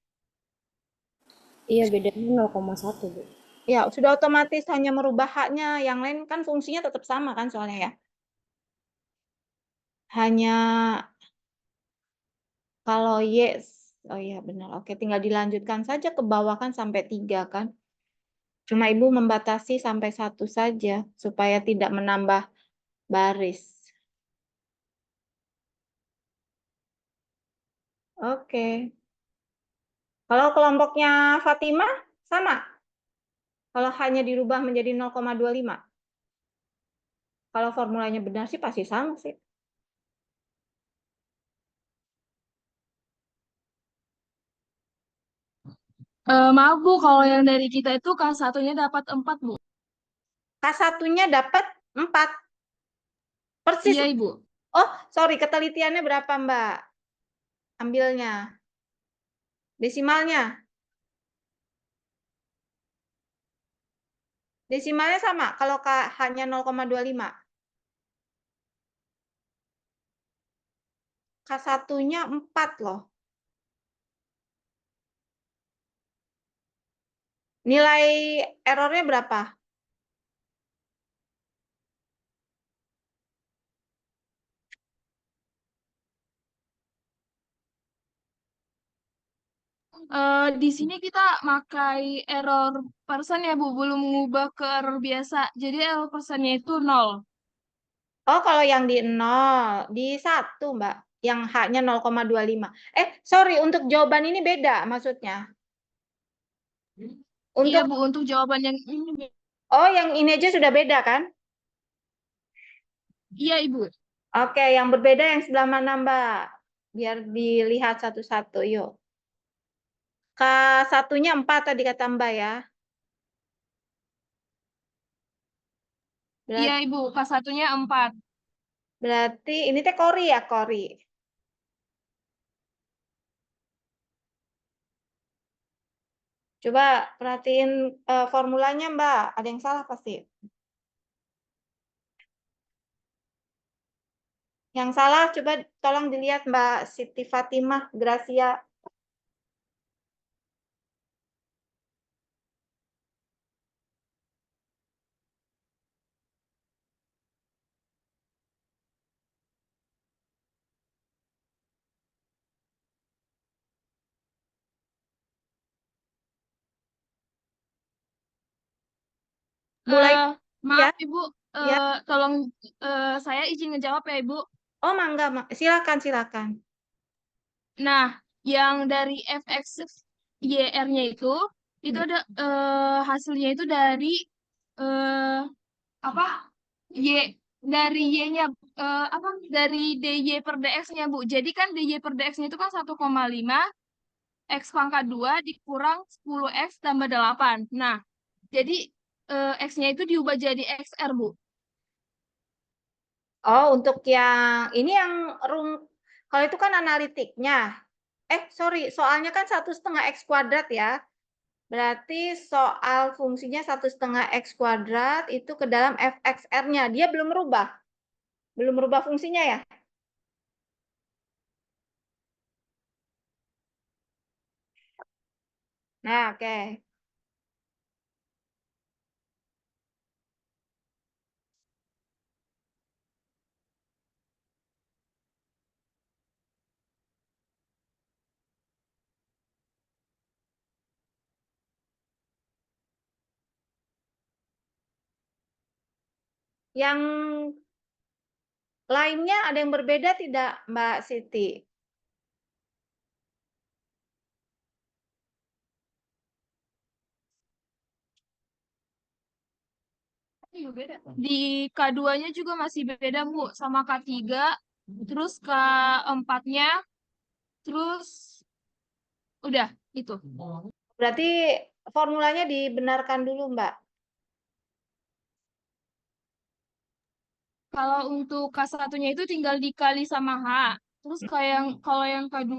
[SPEAKER 6] Iya, bedanya 0,1, Bu.
[SPEAKER 1] Ya, sudah otomatis hanya merubah H-nya. Yang lain kan fungsinya tetap sama kan soalnya ya. Hanya kalau yes. Oh iya benar. Oke, tinggal dilanjutkan saja ke bawah kan sampai 3 kan. Cuma Ibu membatasi sampai 1 saja supaya tidak menambah baris. Oke. Kalau kelompoknya Fatimah sama. Kalau hanya dirubah menjadi 0,25. Kalau formulanya benar sih pasti sama sih.
[SPEAKER 5] Maaf Bu, kalau yang dari kita itu K1-nya dapat 4 Bu.
[SPEAKER 1] K1-nya dapat 4. Persis.
[SPEAKER 5] Iya Ibu.
[SPEAKER 1] Oh, sorry, ketelitiannya berapa, Mbak? Ambilnya. Desimalnya. Desimalnya sama kalau hanya 0,25. K1-nya 4 loh. Nilai errornya berapa?
[SPEAKER 5] Di sini kita pakai error persen ya Bu, belum mengubah ke error biasa. Jadi error persennya itu 0.
[SPEAKER 1] Oh, kalau yang di 0, di 1, Mbak. Yang H-nya 0,25. Sorry, untuk jawaban ini beda maksudnya.
[SPEAKER 5] Iya
[SPEAKER 1] Untuk
[SPEAKER 5] Bu, untuk jawaban yang ini.
[SPEAKER 1] Oh, yang ini aja sudah beda kan?
[SPEAKER 5] Iya Ibu.
[SPEAKER 1] Oke, yang berbeda yang sebelah mana, Mbak? Biar dilihat satu-satu, yuk. K1-nya 4 tadi kata Mbak ya.
[SPEAKER 5] Iya Ibu, K1-nya 4.
[SPEAKER 1] Berarti ini teh kori ya, kori. Coba perhatiin formulanya, Mbak. Ada yang salah pasti. Yang salah coba tolong dilihat Mbak Siti Fatimah Gracia. Mulai ya.
[SPEAKER 5] Maaf Ibu,
[SPEAKER 1] Ya.
[SPEAKER 5] tolong saya izin ngejawab ya Ibu.
[SPEAKER 1] Oh, mangga, silakan, silakan.
[SPEAKER 5] Nah, yang dari fx YR-nya itu ada hasilnya itu dari eh, apa? Y dari Y-nya apa? Dari DY per DX-nya Bu. Jadi kan DY per DX-nya itu kan 1,5 X pangkat 2 dikurang 10X tambah 8. Nah, jadi X-nya itu diubah jadi XR Bu.
[SPEAKER 1] Oh, untuk yang ini yang kalau itu kan analitiknya. Sorry, soalnya kan 1/2 X kuadrat ya. Berarti soal fungsinya 1/2 X kuadrat itu ke dalam fxr-nya. Dia belum merubah. Belum merubah fungsinya ya? Nah, oke. Yang lainnya ada yang berbeda tidak, Mbak Siti?
[SPEAKER 5] Di K2-nya juga masih beda, Bu, sama K3, terus K4-nya, terus udah itu.
[SPEAKER 1] Berarti formulanya dibenarkan dulu, Mbak.
[SPEAKER 5] Kalau untuk K1-nya itu tinggal dikali sama H. Terus kalau yang K2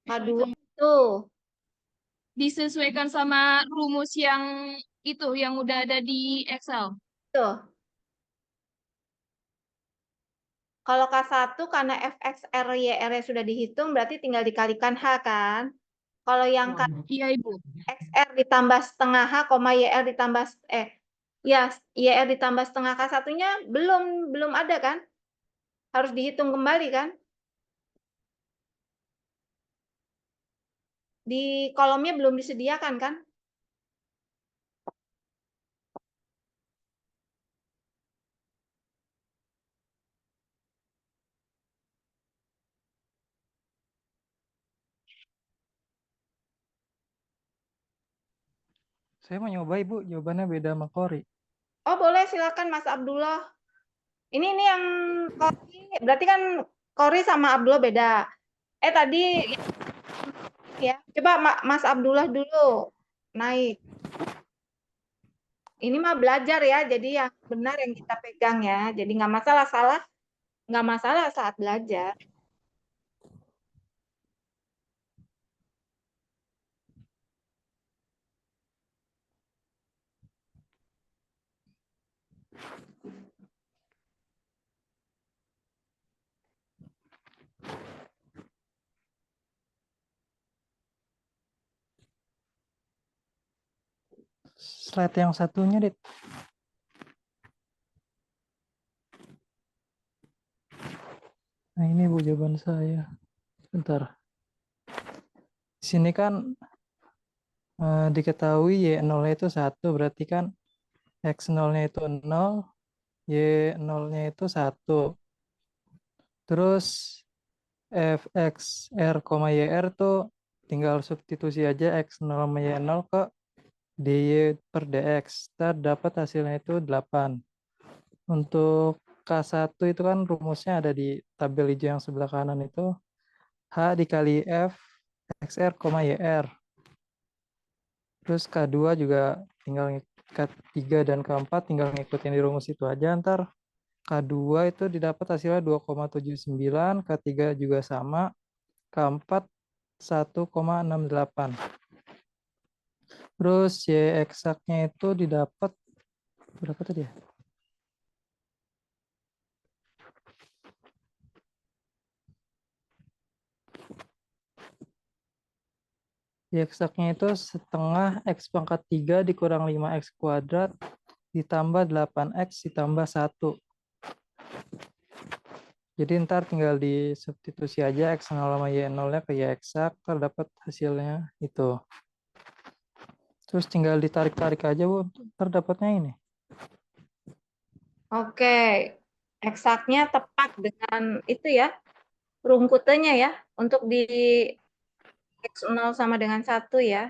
[SPEAKER 1] K2 itu.
[SPEAKER 5] disesuaikan sama rumus yang itu yang udah ada di Excel.
[SPEAKER 1] Tuh. Kalau K1 karena fxr yr sudah dihitung berarti tinggal dikalikan H kan. Kalau yang
[SPEAKER 5] Iya, Ibu.
[SPEAKER 1] xr ditambah setengah H, yr ditambah yr ditambah setengah K1-nya belum ada kan? Harus dihitung kembali kan? Di kolomnya belum disediakan kan?
[SPEAKER 7] Saya mau nyoba Ibu, jawabannya beda sama Kori.
[SPEAKER 1] Oh, boleh silakan Mas Abdullah. Ini yang Kori, berarti kan Kori sama Abdullah beda. Tadi ya, coba Mas Abdullah dulu naik. Ini mah belajar ya, jadi yang benar yang kita pegang ya. Jadi nggak masalah salah, nggak masalah saat belajar.
[SPEAKER 7] Slide yang satunya, Dit. Nah, ini Bu jawaban saya. Bentar. Di sini kan diketahui Y0-nya itu 1, berarti kan X0-nya itu 0, Y0-nya itu 1. Terus fxr, yr tuh tinggal substitusi aja X0 sama Y0 ke dy per dx. Kita dapat hasilnya itu 8. Untuk K1 itu kan rumusnya ada di tabel hijau yang sebelah kanan itu. H dikali F XR, YR. Terus K2 juga tinggal K3 dan K4 tinggal ngikutin di rumus itu aja. Ntar K2 itu didapat hasilnya 2,79, K3 juga sama, K4 1,68. Terus Y eksaknya itu didapat berapa tadi ya? Y eksaknya itu setengah X pangkat 3 dikurang 5X kuadrat ditambah 8X ditambah 1. Jadi ntar tinggal disubstitusi aja X0 sama Y0-nya ke Y eksak, terdapat hasilnya itu. Terus tinggal ditarik-tarik aja, Bu. Terdapatnya ini.
[SPEAKER 1] Oke, eksaknya tepat dengan itu ya, rungkutannya ya, untuk di X0 sama dengan 1 ya.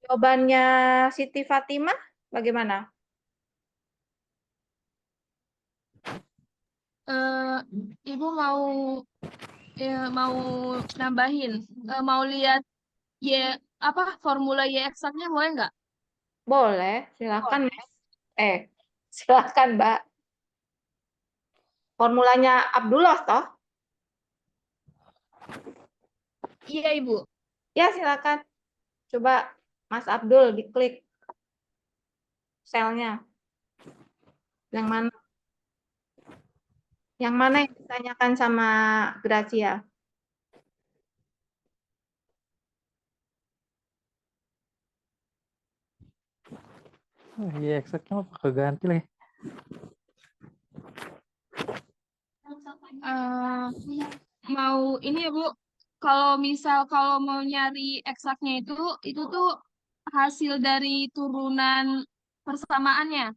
[SPEAKER 1] Jawabannya Siti Fatimah bagaimana?
[SPEAKER 5] Ibu mau nambahin, mau lihat formula Y eksaknya boleh nggak?
[SPEAKER 1] Boleh, silakan, Mas. Silakan, Mbak. Formulanya Abdullah, toh?
[SPEAKER 5] Iya, Ibu.
[SPEAKER 1] Ya, silakan. Coba Mas Abdul diklik selnya. Yang mana? Yang mana yang ditanyakan sama Gracia?
[SPEAKER 7] Oh, iya, exactnya mau pakai ganti lagi.
[SPEAKER 5] Mau ini ya Bu, kalau mau nyari eksaknya itu tuh hasil dari turunan persamaannya.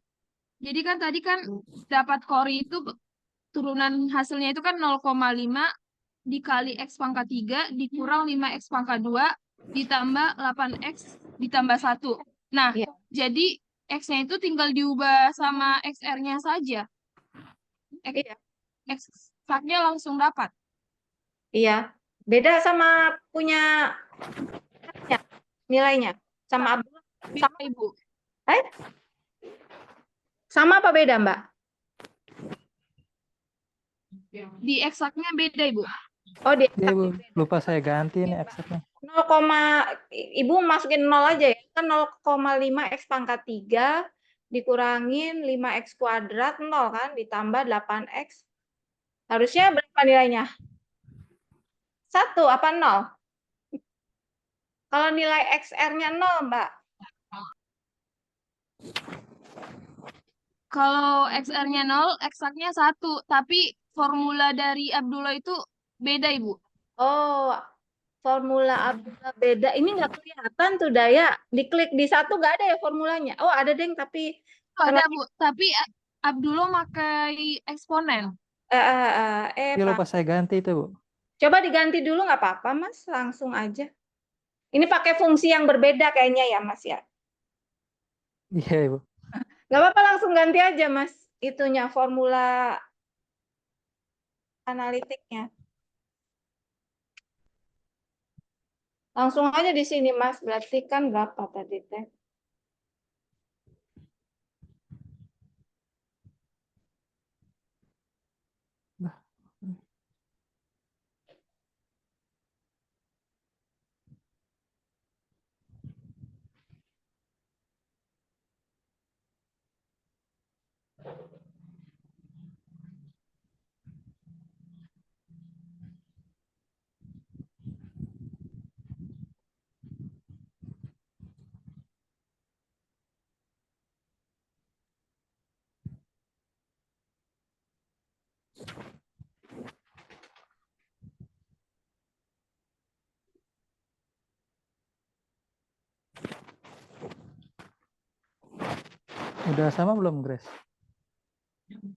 [SPEAKER 5] Jadi kan tadi kan dapat kori itu turunan hasilnya itu kan 0,5 dikali X pangkat 3 dikurang 5X pangkat 2 ditambah 8X ditambah 1. Nah,
[SPEAKER 1] Iya.
[SPEAKER 5] jadi X-nya itu tinggal diubah sama XR-nya saja.
[SPEAKER 1] Iya.
[SPEAKER 5] Eksaknya langsung dapat.
[SPEAKER 1] Iya. Beda sama punya nilainya. Sama Abdul.
[SPEAKER 5] Beda, Ibu.
[SPEAKER 1] Sama apa beda, Mbak?
[SPEAKER 5] Di eksaknya beda, Ibu.
[SPEAKER 1] Oh, di
[SPEAKER 7] Iya, Bu. Lupa saya ganti ini exactnya.
[SPEAKER 1] 0, Ibu masukin 0 aja ya. Kan 0,5 X pangkat 3 dikurangin 5X kuadrat 0 kan, ditambah 8X. Harusnya berapa nilainya? 1 apa 0? Kalau nilai XR-nya 0, Mbak.
[SPEAKER 5] Kalau XR-nya 0, eksaknya 1. Tapi formula dari Abdullah itu beda, Ibu.
[SPEAKER 1] Oh, formula Abdullah beda. Ini nggak kelihatan tuh, Daya. Diklik di 1 nggak ada ya formulanya. Oh, ada deh, tapi
[SPEAKER 5] Ada, Bu. Tapi Abdullah pakai eksponen.
[SPEAKER 7] Iya, lupa saya ganti itu, Bu.
[SPEAKER 1] Coba diganti dulu nggak apa-apa, Mas. Langsung aja. Ini pakai fungsi yang berbeda kayaknya ya, Mas ya.
[SPEAKER 7] Iya, Ibu.
[SPEAKER 1] Nggak apa-apa, langsung ganti aja, Mas. Itunya, formula analitiknya. Langsung aja di sini, Mas. Berarti kan berapa tadi, Teh?
[SPEAKER 7] Udah sama belum, Grace?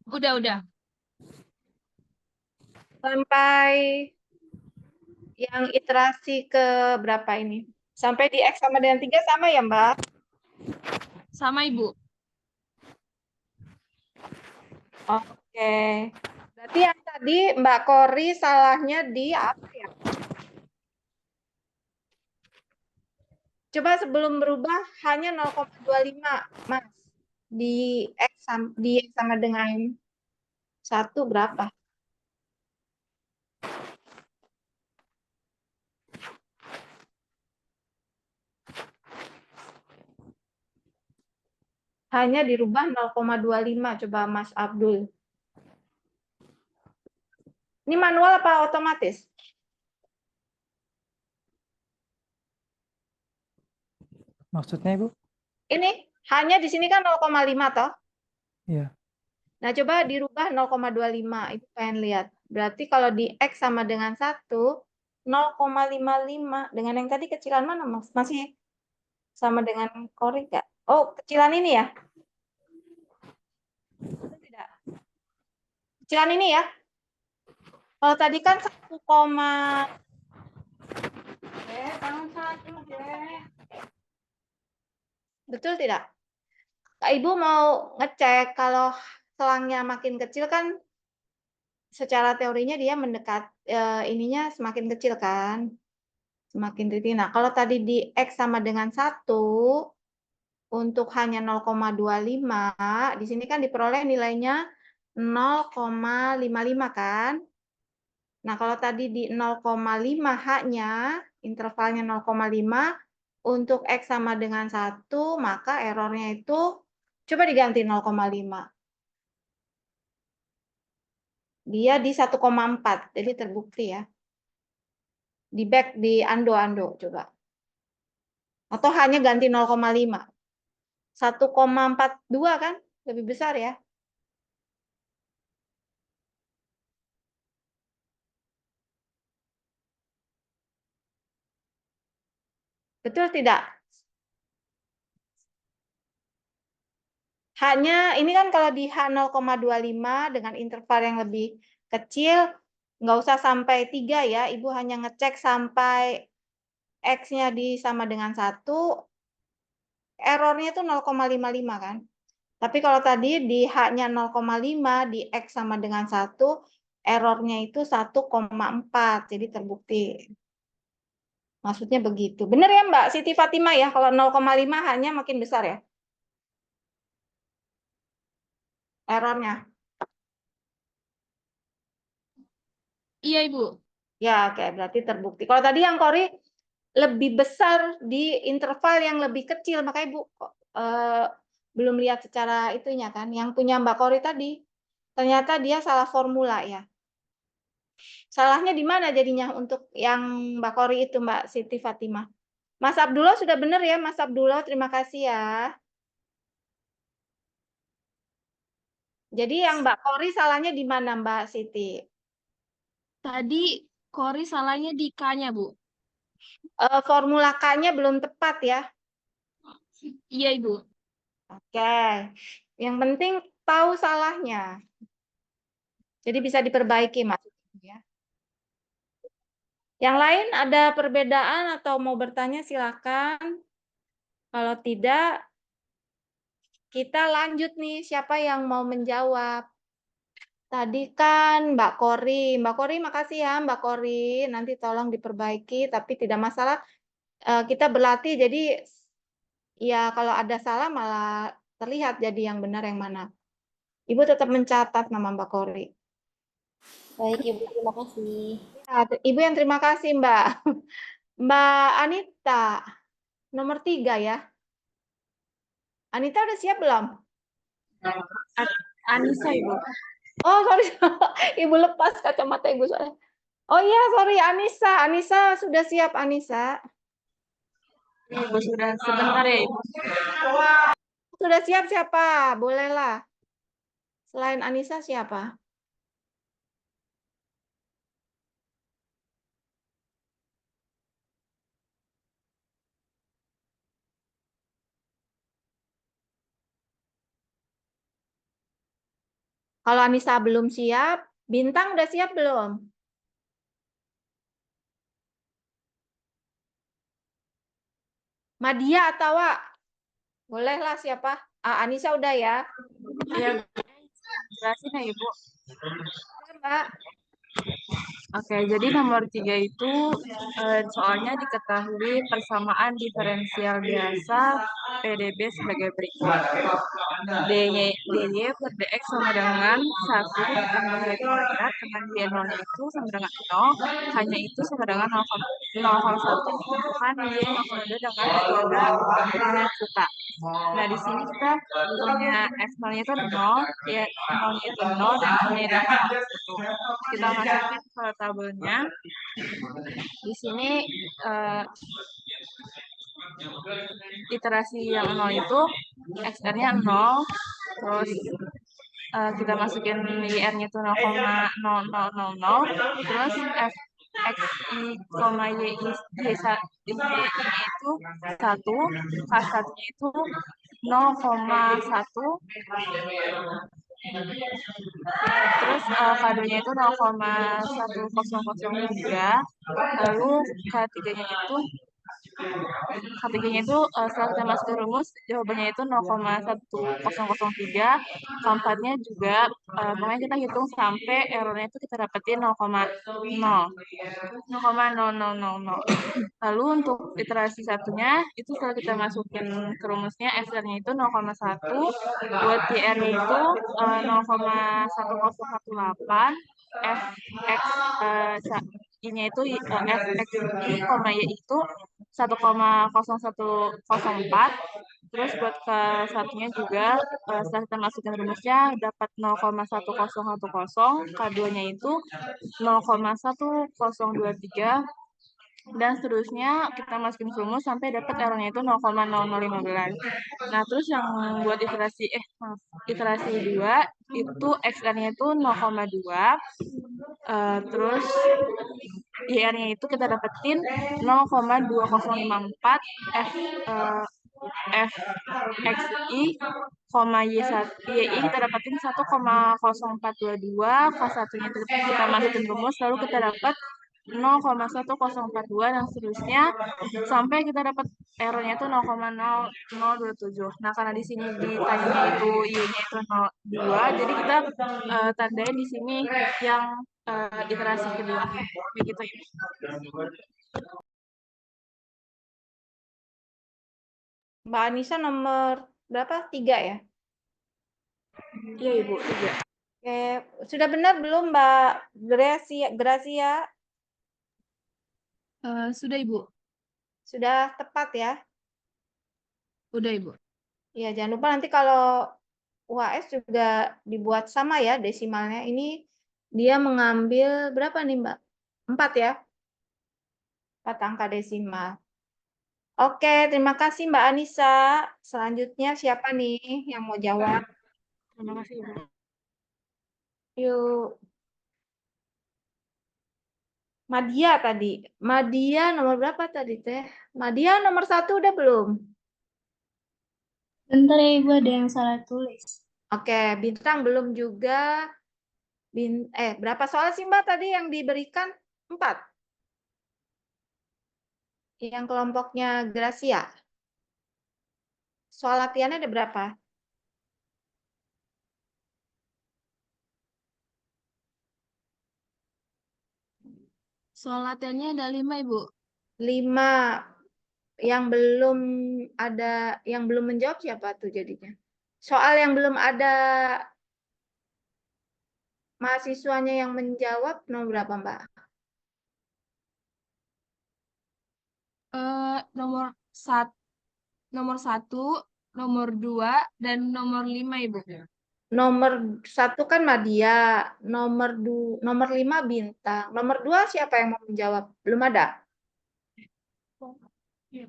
[SPEAKER 5] Udah.
[SPEAKER 1] Sampai yang iterasi ke berapa ini? Sampai di X sama dengan 3 sama ya, Mbak?
[SPEAKER 5] Sama, Ibu.
[SPEAKER 1] Oke. Berarti yang tadi Mbak Kori salahnya di apa ya? Coba sebelum berubah hanya 0,25, Mas. Di X sama dengan 1 berapa? Hanya dirubah 0,25, coba Mas Abdul. Ini manual apa otomatis?
[SPEAKER 7] Maksudnya, Ibu?
[SPEAKER 1] Ini hanya di sini kan 0,5 toh?
[SPEAKER 7] Iya.
[SPEAKER 1] Nah, coba dirubah 0,25. Ibu pengen lihat. Berarti kalau di X sama dengan 1, 0,55. Dengan yang tadi kecilan mana, Mas? Masih sama dengan Kori nggak? Oh, kecilan ini ya? Tidak. Kecilan ini ya? Kalau tadi kan 1, betul tidak? Ibu mau ngecek kalau selangnya makin kecil kan secara teorinya dia mendekat ininya semakin kecil kan? Semakin titik. Nah, kalau tadi di X sama dengan 1, untuk hanya 0,25, di sini kan diperoleh nilainya 0,55 kan? Nah, kalau tadi di 0,5 H-nya, intervalnya 0,5, untuk X sama dengan 1, maka errornya itu, coba diganti 0,5. Dia di 1,4, jadi terbukti ya. Di back, di ando coba. Atau hanya ganti 0,5. 1,42 kan? Lebih besar ya. Betul tidak? Hanya ini kan kalau di H 0,25 dengan interval yang lebih kecil, nggak usah sampai 3 ya, Ibu hanya ngecek sampai X-nya sama dengan 1, errornya itu 0,55 kan. Tapi kalau tadi di H-nya 0,5, di X sama dengan 1, errornya itu 1,4, jadi terbukti. Maksudnya begitu. Benar ya Mbak Siti Fatimah ya, kalau 0,5 H-nya makin besar ya? Errornya.
[SPEAKER 5] Iya, Ibu.
[SPEAKER 1] Ya, oke, berarti terbukti. Kalau tadi yang Kori lebih besar di interval yang lebih kecil, makanya Ibu belum lihat secara itunya kan. Yang punya Mbak Kori tadi, ternyata dia salah formula ya. Salahnya di mana jadinya untuk yang Mbak Kori itu, Mbak Siti Fatimah? Mas Abdullah sudah benar ya, Mas Abdullah, terima kasih ya. Jadi yang Mbak Kori salahnya di mana, Mbak Siti?
[SPEAKER 5] Tadi Kori salahnya di K-nya, Bu.
[SPEAKER 1] Formula K-nya belum tepat ya.
[SPEAKER 5] Iya, Ibu.
[SPEAKER 1] Oke. Yang penting tahu salahnya. Jadi bisa diperbaiki, Mas. Ya. Yang lain ada perbedaan atau mau bertanya silakan. Kalau tidak, kita lanjut nih. Siapa yang mau menjawab? Tadi kan Mbak Kori. Mbak Kori, makasih ya Mbak Kori. Nanti tolong diperbaiki, tapi tidak masalah. Kita berlatih, jadi ya kalau ada salah malah terlihat jadi yang benar yang mana. Ibu tetap mencatat nama Mbak Kori.
[SPEAKER 6] Baik, Ibu, terima kasih.
[SPEAKER 1] Ya, Ibu yang terima kasih, Mbak. Mbak Anita, nomor 3 ya. Anita udah siap belum?
[SPEAKER 2] Anissa, Ibu.
[SPEAKER 1] Oh, sorry. Ibu lepas kacamata Ibu soalnya. Oh iya, sorry, Anissa. Anissa sudah siap, Anissa.
[SPEAKER 2] Ibu sudah sebentar ya, Ibu.
[SPEAKER 1] Sudah siap siapa? Bolehlah. Selain Anissa siapa? Kalau Anissa belum siap, Bintang udah siap belum? Madia atau Wak? Bolehlah siapa? Anissa udah ya?
[SPEAKER 2] Iya, jelasin ya, Ibu.
[SPEAKER 1] Mbak.
[SPEAKER 2] Oke, jadi nomor 3 itu soalnya diketahui persamaan diferensial biasa PDB sebagai berikut. DY per DX sama dengan 1 ditambah Y kuadrat dengan Y0 itu sama dengan 0, hanya itu sama dengan 0,1 dikumpulkan Y sama dengan metode Rengkuta. Nah, di sini kita punya X0-nya itu 0, ya 0-nya itu 0, dan Y-nya itu 1. Kita masukin ke tabelnya. Di sini iterasi yang 0 itu XR-nya 0, terus kita masukin YR-nya itu 0,0000, terus XI, YI itu 1, K1-nya itu 0,1, terus K2-nya itu 0,1003, lalu K3-nya itu K3-nya itu setelah kita masukin rumus, jawabannya itu 0,1003. Keempatnya juga, pokoknya kita hitung sampai errornya itu kita dapetin 0,0000. Lalu untuk iterasi satunya, itu setelah kita masukin ke rumusnya, XR-nya itu 0,1, buat YR-nya itu 0,1018, Fx I-nya itu Fx I, Y itu 1,0104. Terus buat ke satunya juga setelah kita masukin rumusnya dapat 0,1010, K2-nya itu 0,1023, dan seterusnya kita masukin rumus sampai dapat errornya itu 0,0015. Nah, terus yang buat iterasi 2 itu XR-nya itu 0,2. Terus YR-nya itu kita dapetin 0,2054 FXI, YI kita dapetin 1,0422, K1-nya kita masukin rumus, lalu kita dapat 0,1042 dan seterusnya sampai kita dapat errornya itu 0,0027. Nah, karena di sini ditanya itu Y-nya itu 02, jadi kita tandain di sini yang iterasi kedua. Begitu ya.
[SPEAKER 1] Mbak Anissa nomor berapa? 3 ya?
[SPEAKER 2] Iya, Ibu, 3.
[SPEAKER 1] Oke, sudah benar belum Mbak Gracia?
[SPEAKER 5] Sudah, Ibu.
[SPEAKER 1] Sudah tepat ya?
[SPEAKER 5] Udah, Ibu.
[SPEAKER 1] Ya, jangan lupa nanti kalau UAS juga dibuat sama ya desimalnya. Ini dia mengambil berapa nih Mbak? 4 ya? 4 angka desimal. Oke, terima kasih Mbak Anissa. Selanjutnya siapa nih yang mau jawab?
[SPEAKER 2] Terima kasih, Ibu.
[SPEAKER 1] Yuk. Madia tadi. Madia nomor berapa tadi teh? Madia nomor 1 udah belum?
[SPEAKER 3] Bentar ya Ibu, ada yang salah tulis.
[SPEAKER 1] Oke, bintang belum juga. Berapa soal sih Mbak tadi yang diberikan? 4. Yang kelompoknya Gracia. Soal latihannya ada berapa?
[SPEAKER 5] Soal latihannya ada 5, Ibu.
[SPEAKER 1] 5. Yang belum menjawab siapa tuh jadinya? Soal yang belum ada mahasiswanya yang menjawab nomor berapa, Mbak?
[SPEAKER 5] Nomor 1, nomor 2, dan nomor 5, Ibu.
[SPEAKER 1] Nomor 1 kan Madia, nomor 5 Bintang. Nomor 2 siapa yang mau menjawab? Belum ada? 1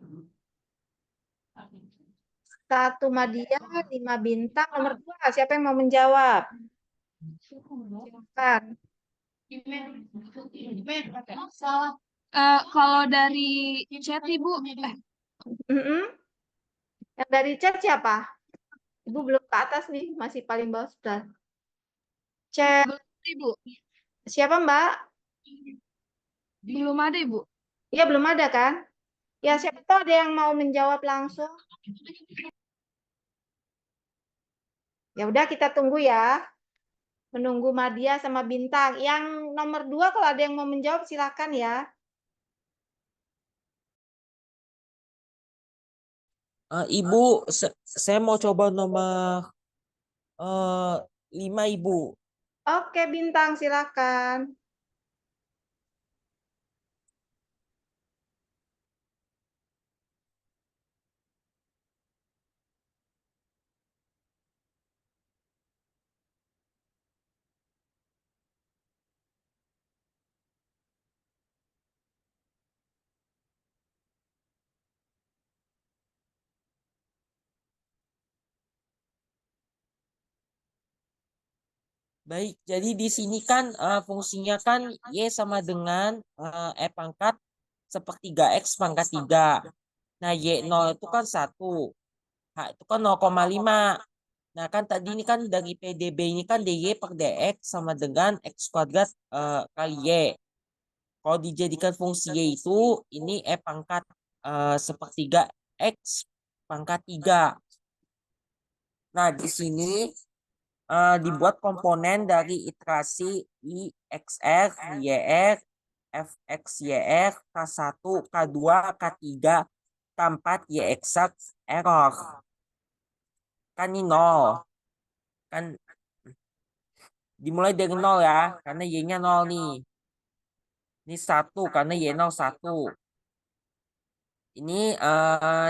[SPEAKER 1] Madia, 5 Bintang. Nomor 2 siapa yang mau menjawab? Silakan.
[SPEAKER 5] Kalau dari chat, Ibu,
[SPEAKER 1] Yang dari chat siapa? Ibu belum ke atas nih, masih paling bawah sudah. Chat.
[SPEAKER 5] Ibu.
[SPEAKER 1] Siapa Mbak?
[SPEAKER 5] Belum ada, Ibu.
[SPEAKER 1] Iya, belum ada kan? Ya, siapa tahu ada yang mau menjawab langsung. Ya udah, kita tunggu ya. Menunggu Madia sama Bintang. Yang nomor 2 kalau ada yang mau menjawab silakan ya.
[SPEAKER 8] Ibu, saya mau coba nomor 5, Ibu.
[SPEAKER 1] Oke, Bintang silakan.
[SPEAKER 8] Baik, jadi di sini kan fungsinya kan Y sama dengan E pangkat sepertiga X pangkat 3. Nah, Y0 itu kan 1. H itu kan 0,5. Nah, kan tadi ini kan dari PDB ini kan DY per DX sama dengan X kuadrat kali Y. Kalau dijadikan fungsi Y itu, ini E pangkat sepertiga X pangkat 3. Nah, di sini dibuat komponen dari iterasi IXR, YR, FXYR, K1, K2, K3, K4, YX error. Kan ini 0. Kan dimulai dari 0 ya, karena Y-nya 0 nih. Ini 1 karena Y0 1. Ini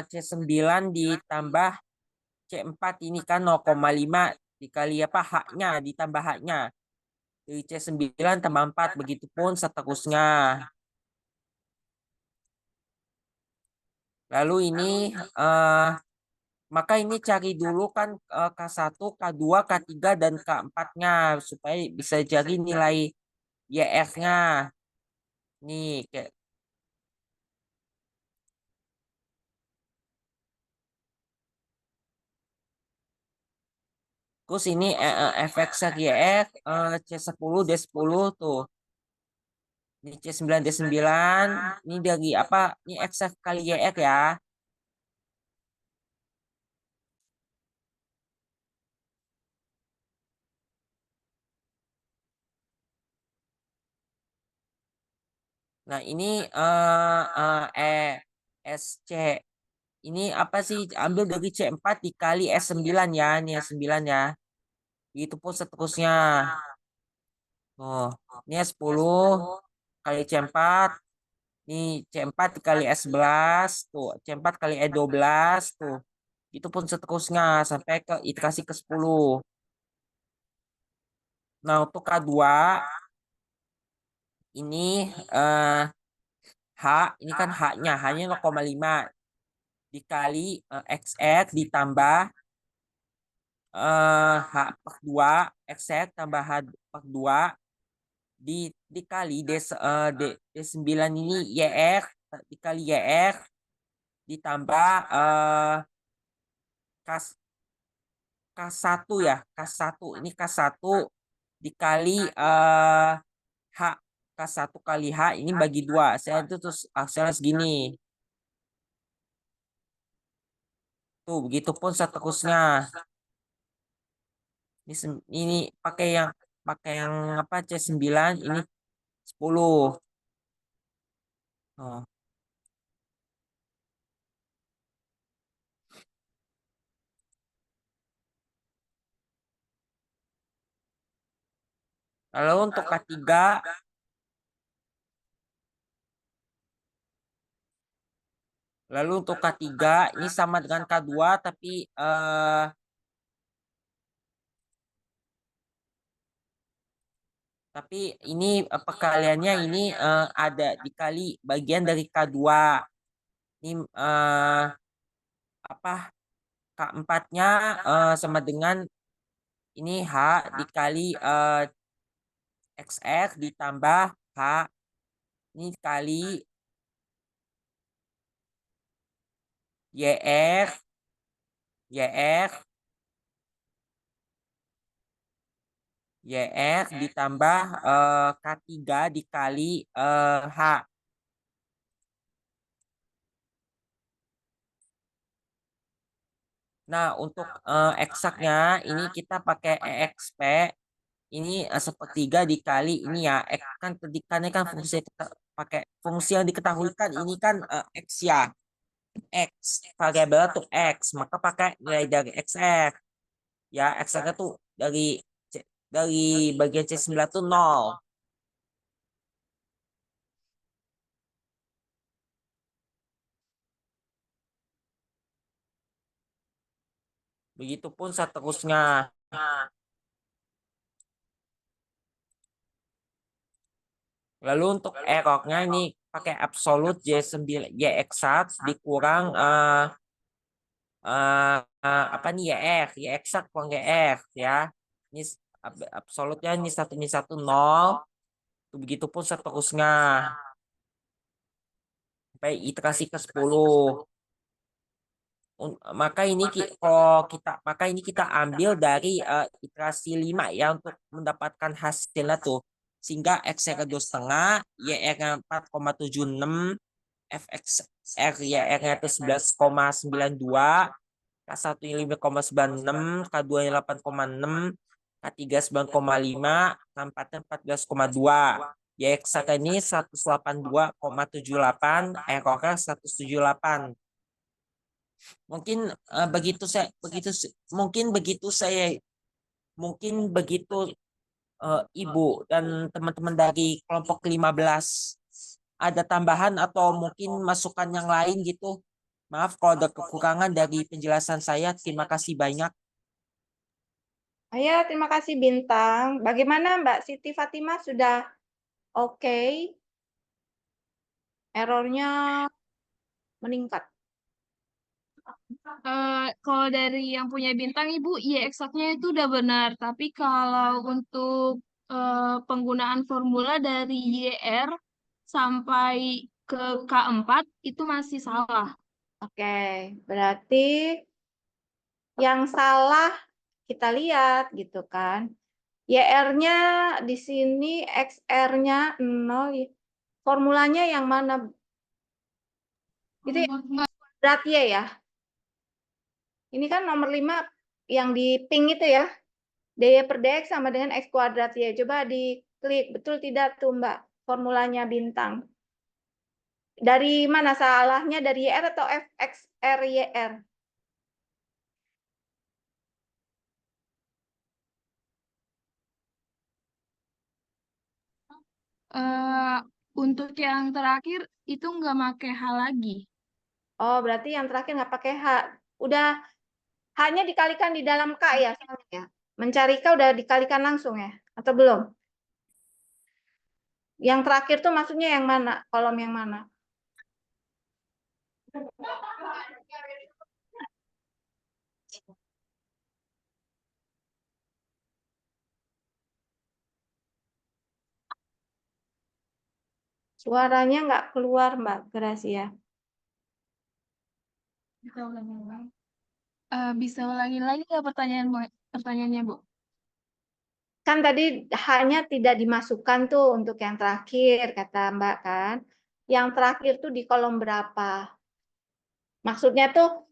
[SPEAKER 8] C9 ditambah C4 ini kan 0,5 dikali apa H-nya ditambah H-nya. Dari C9 tambah 4 begitupun seterusnya. Lalu ini maka ini cari dulu kan K1, K2, K3 dan K4-nya supaya bisa cari nilai YR-nya. Nih kayak terus ini FX YR C10 D10 tuh. Ini C9 D9, ini dari apa? Ini X kali YR ya. Nah, ini SC. Ini apa sih? Ambil dari C4 dikali S9 ya. Ini S9 ya. Itu pun seterusnya. Oh, ini S10 kali C4. Ini C4 dikali S11 tuh. C4 kali E12 tuh. Itu pun seterusnya sampai ke iterasi ke-10. Nah, untuk K2 ini H, ini kan H-nya 0,5 dikali XX ditambah H per 2 XX tambah H per 2 dikali D9 ini YR dikali YR ditambah K1 ya. K1 ini K1 dikali H. K1 kali H ini bagi 2. Saya itu terus hasilnya segini. Tuh, begitupun seterusnya. Ini pakai yang apa C9 ini 10. Oh. Lalu untuk K3 ini sama dengan K2 tapi ini perkaliannya ini ada dikali bagian dari K2. Ini apa K4-nya sama dengan ini H dikali XR ditambah H ini kali YR ditambah K3 dikali H. Nah, untuk eksaknya ini kita pakai EXP. Ini sepertiga dikali ini ya. Kan predikannya kan fungsi kita pakai fungsi yang diketahui kan ini kan X ya. X variabel tuh X, maka pakai nilai dari XR. Ya, XR tuh dari bagian C9 tuh 0. Begitupun seterusnya. Lalu untuk errornya ini pakai absolute Y9 Y exact dikurang apa nih Y exact kurang YR ya. Ini absolutnya ini 1 ini 1 0. Begitupun seterusnya. Sampai iterasi ke-10. Maka ini kita ambil dari iterasi 5 ya untuk mendapatkan hasilnya tuh. Sehingga X-nya 2,5, Y-nya 4,76, fx r ya R-nya itu 11,92, K1-nya 5,96, K2-nya 8,6, K3 9,5, K4-nya 14,2. Ya, X1 ini 182,78, errornya 178. Mungkin mungkin begitu Ibu dan teman-teman dari kelompok 15. Ada tambahan atau mungkin masukan yang lain gitu? Maaf kalau ada kekurangan dari penjelasan saya. Terima kasih banyak.
[SPEAKER 1] Ayo, terima kasih Bintang. Bagaimana Mbak Siti Fatimah, sudah oke? Errornya meningkat.
[SPEAKER 5] Kalau dari yang punya bintang Ibu, iya eksaknya itu udah benar. Tapi kalau untuk penggunaan formula dari YR sampai ke K4 itu masih salah.
[SPEAKER 1] Oke, berarti yang salah kita lihat gitu kan. YR-nya di sini, XR-nya 0. Formulanya yang mana? Itu kuadrat Y ya. Ini kan nomor 5 yang di pink itu ya. DY per DX sama dengan X kuadrat Y. Coba diklik, betul tidak tuh Mbak formulanya Bintang? Dari mana salahnya, dari YR atau FXR YR?
[SPEAKER 5] Eh, untuk yang terakhir itu nggak pakai H lagi.
[SPEAKER 1] Oh, berarti yang terakhir nggak pakai H. Udah hanya dikalikan di dalam K ya, soalnya ya. Mencari K udah dikalikan langsung ya, atau belum? Yang terakhir tuh maksudnya yang mana? Kolom yang mana? Suaranya nggak keluar Mbak Gracia.
[SPEAKER 5] Bisa ulangi lagi nggak pertanyaannya, Bu?
[SPEAKER 1] Kan tadi hanya tidak dimasukkan tuh untuk yang terakhir, kata Mbak kan. Yang terakhir tuh di kolom berapa? Maksudnya tuh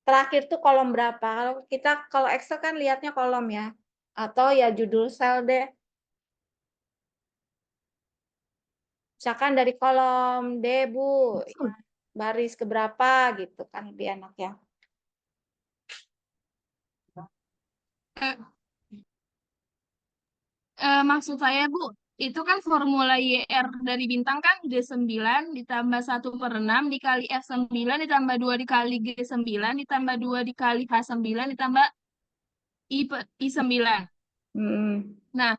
[SPEAKER 1] terakhir tuh kolom berapa? Kalau Excel kan lihatnya kolom ya. Atau ya judul sel deh. Misalkan dari kolom D, Bu. Baris keberapa gitu kan lebih enak ya.
[SPEAKER 5] Maksud saya, Bu, itu kan formula YR dari bintang kan D9 ditambah 1/6 dikali F9 ditambah 2 dikali G9 ditambah 2 dikali H9 ditambah I9.
[SPEAKER 1] Hmm.
[SPEAKER 5] Nah,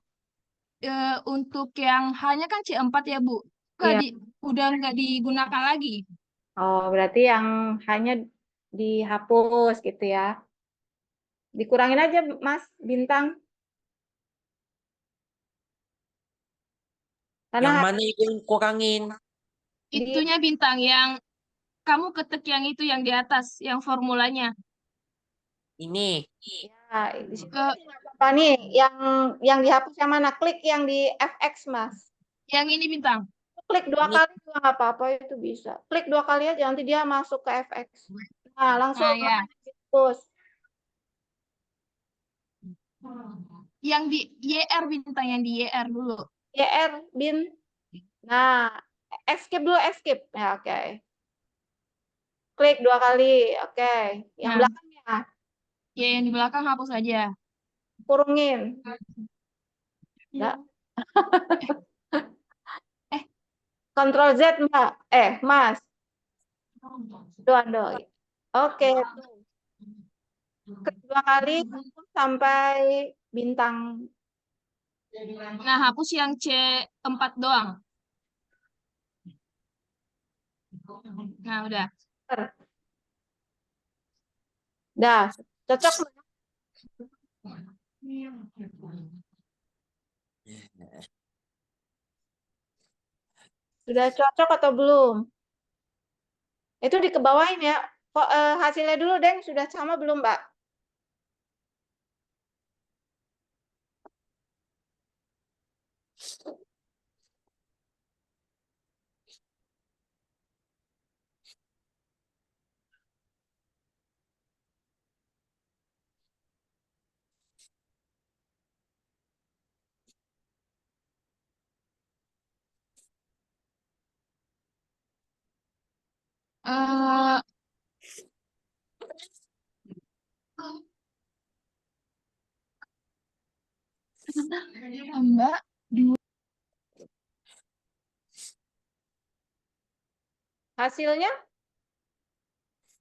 [SPEAKER 5] untuk yang hanya kan C4 ya, Bu.
[SPEAKER 1] Iya.
[SPEAKER 5] Udah nggak digunakan lagi.
[SPEAKER 1] Oh, berarti yang hanya dihapus gitu ya. Dikurangin aja, Mas, Bintang. Karena
[SPEAKER 8] Yang mana yang kurangin?
[SPEAKER 5] Itunya bintang yang kamu ketik yang itu yang di atas, yang formulanya.
[SPEAKER 8] Ini.
[SPEAKER 1] ya, di situ apa nih? Yang dihapus yang mana? Klik yang di FX, Mas.
[SPEAKER 5] Yang ini bintang.
[SPEAKER 1] Klik 2
[SPEAKER 8] Ini.
[SPEAKER 1] kali juga nggak apa-apa, itu bisa. Klik 2 kali aja, nanti dia masuk ke FX. Nah, langsung
[SPEAKER 5] ya.
[SPEAKER 1] hapus.
[SPEAKER 5] Yang di YR bintang, yang di YR dulu.
[SPEAKER 1] YR, Bin. Nah, escape dulu, escape. Ya, oke. Klik 2 kali, oke. Yang
[SPEAKER 5] Nah.
[SPEAKER 1] belakangnya.
[SPEAKER 5] Ya, yang di belakang hapus aja.
[SPEAKER 1] Kurungin. Enggak. Kontrol Z, Mbak. Mas. Aduh. Oke. Klik 2 kali sampai bintang.
[SPEAKER 5] Nah, hapus yang C4 doang. Nah, udah.
[SPEAKER 1] Dah, cocok. Sudah cocok atau belum? Itu dikebawain ya. Kok hasilnya dulu, Deng. Sudah sama belum, Mbak? Hasilnya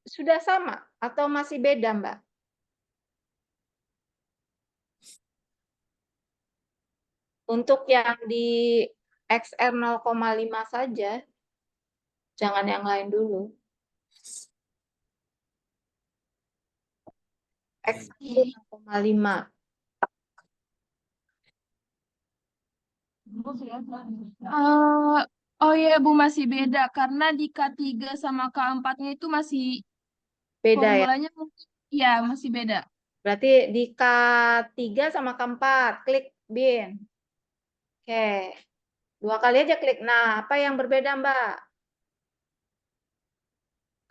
[SPEAKER 1] sudah sama atau masih beda, Mbak? Untuk yang di XR 0,5 saja, jangan yang lain dulu. XR 0,5.
[SPEAKER 5] Oh iya Bu, masih beda karena di K3 sama K4-nya itu masih
[SPEAKER 1] Beda ya?
[SPEAKER 5] formulanya ya masih beda.
[SPEAKER 1] Berarti di K3 sama K4, klik bin. Oke. 2 kali aja klik. Nah, apa yang berbeda, Mbak?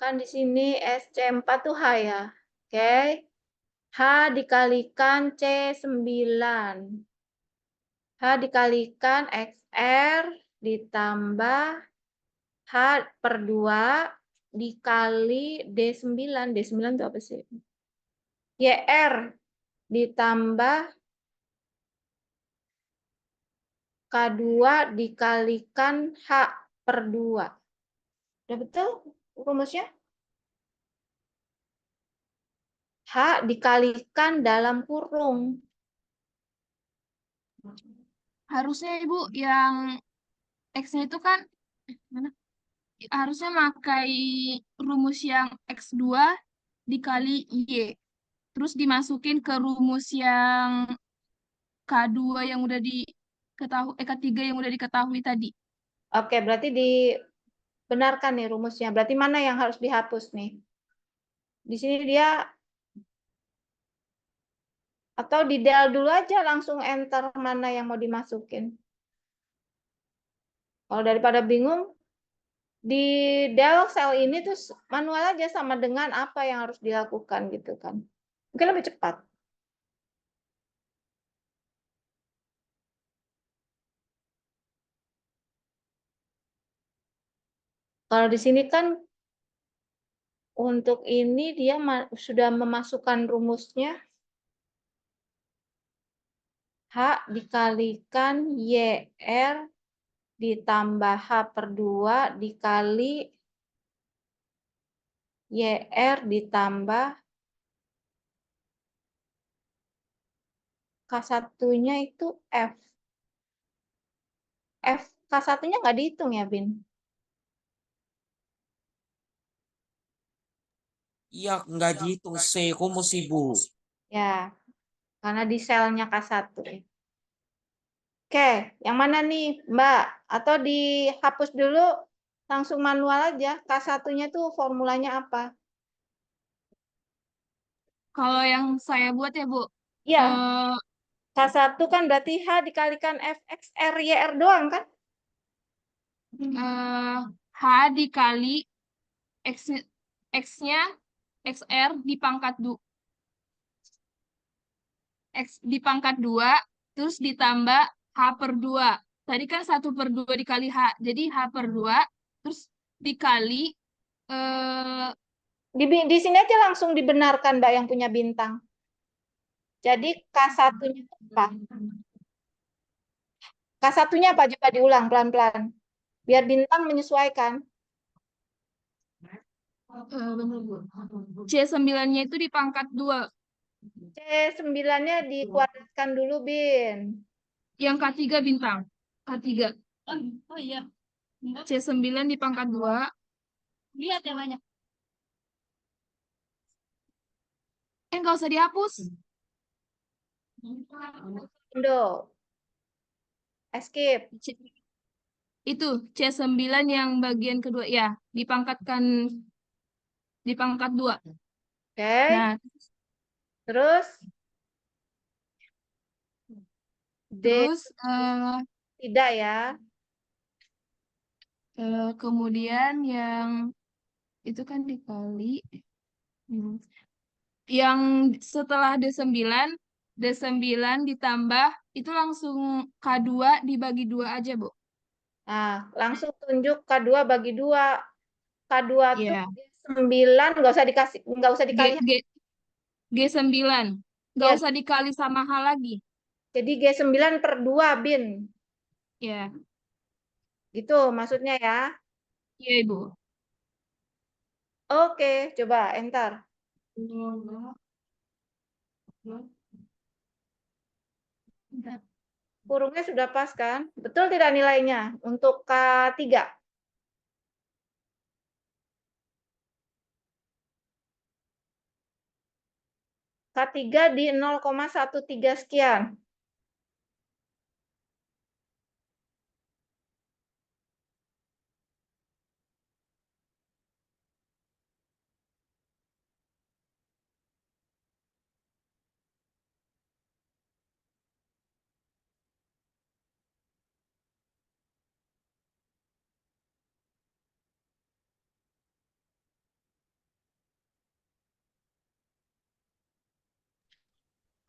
[SPEAKER 1] Kan di sini SC4 tuh H ya. Oke. H dikalikan C9. H dikalikan XR ditambah H per 2 dikali D9. D9 itu apa sih? YR ditambah K2 dikalikan H per 2. Udah betul rumusnya? H dikalikan dalam kurung.
[SPEAKER 5] Harusnya Ibu yang X-nya itu kan mana? Harusnya pakai rumus yang X2 dikali Y. Terus dimasukin ke rumus yang K2 yang udah diketahui, K3 yang udah diketahui tadi.
[SPEAKER 1] Oke, berarti dibenarkan nih rumusnya. Berarti mana yang harus dihapus nih? Di sini dia, atau di del dulu aja langsung enter mana yang mau dimasukin. Kalau daripada bingung, di del sel ini tuh manual aja sama dengan apa yang harus dilakukan gitu kan. Mungkin lebih cepat. Kalau di sini kan untuk ini dia sudah memasukkan rumusnya. H dikalikan YR ditambah H per 2 dikali YR ditambah K1-nya itu F. K1-nya nggak dihitung ya, Bin?
[SPEAKER 8] Iya, nggak dihitung rumus Ibu.
[SPEAKER 1] Ya, karena di selnya K1. Oke, yang mana nih, Mbak? Atau dihapus dulu, langsung manual aja. K1-nya tuh formulanya apa?
[SPEAKER 5] Kalau yang saya buat ya Bu,
[SPEAKER 1] Iya, K1 kan berarti H dikalikan FXR YR doang kan?
[SPEAKER 5] H dikali X-nya XR dipangkat X dipangkat 2, terus ditambah H per 2. Tadi kan 1 per 2 dikali H, jadi H per 2, terus dikali
[SPEAKER 1] Di sini aja langsung dibenarkan, Mbak, yang punya bintang. Jadi K1-nya apa? K1-nya apa? Coba diulang pelan-pelan. Biar bintang menyesuaikan.
[SPEAKER 5] C9-nya itu dipangkat 2.
[SPEAKER 1] C9-nya dikuadratkan dulu, Bin.
[SPEAKER 5] Yang K3 bintang. K3. Oh iya. C9 dipangkat 2. Lihat yang banyak. Nggak usah dihapus.
[SPEAKER 1] Indo. Escape.
[SPEAKER 5] Itu C9 yang bagian kedua. Ya, dipangkat 2.
[SPEAKER 1] Oke.
[SPEAKER 5] Nah,
[SPEAKER 1] Terus?
[SPEAKER 5] terus
[SPEAKER 1] Tidak ya.
[SPEAKER 5] kemudian yang itu kan dikali. Yang setelah D9 ditambah itu langsung K2 dibagi 2 aja, Bu.
[SPEAKER 1] Nah, langsung tunjuk K2 bagi 2. K2 tuh
[SPEAKER 5] Iya.
[SPEAKER 1] D9 nggak usah dikali.
[SPEAKER 5] G9. Nggak
[SPEAKER 1] Ya,
[SPEAKER 5] usah dikali sama H lagi.
[SPEAKER 1] jadi G9 per 2, Bin.
[SPEAKER 5] Ya.
[SPEAKER 1] Gitu maksudnya ya.
[SPEAKER 5] Iya, Ibu.
[SPEAKER 1] Oke, coba enter. Kurungnya sudah pas kan? Betul tidak nilainya untuk K3? K3 di 0,13 sekian.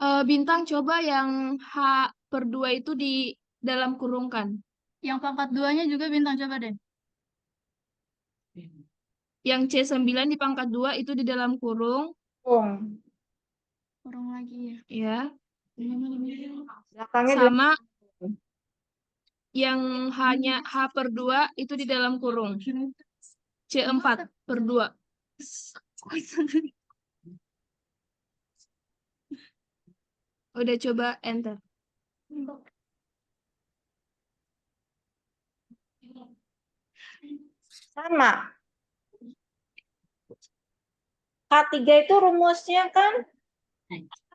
[SPEAKER 5] Bintang coba yang H/2 itu di dalam kurungkan.
[SPEAKER 4] Yang pangkat 2-nya juga bintang coba deh.
[SPEAKER 5] Yang C9 di pangkat 2 itu di dalam kurung.
[SPEAKER 4] Kurung lagi ya.
[SPEAKER 5] Ya.
[SPEAKER 1] Belakangnya
[SPEAKER 5] Sama yang H/2 itu di dalam kurung. C4/2. Udah coba enter.
[SPEAKER 1] sama. K3 itu rumusnya kan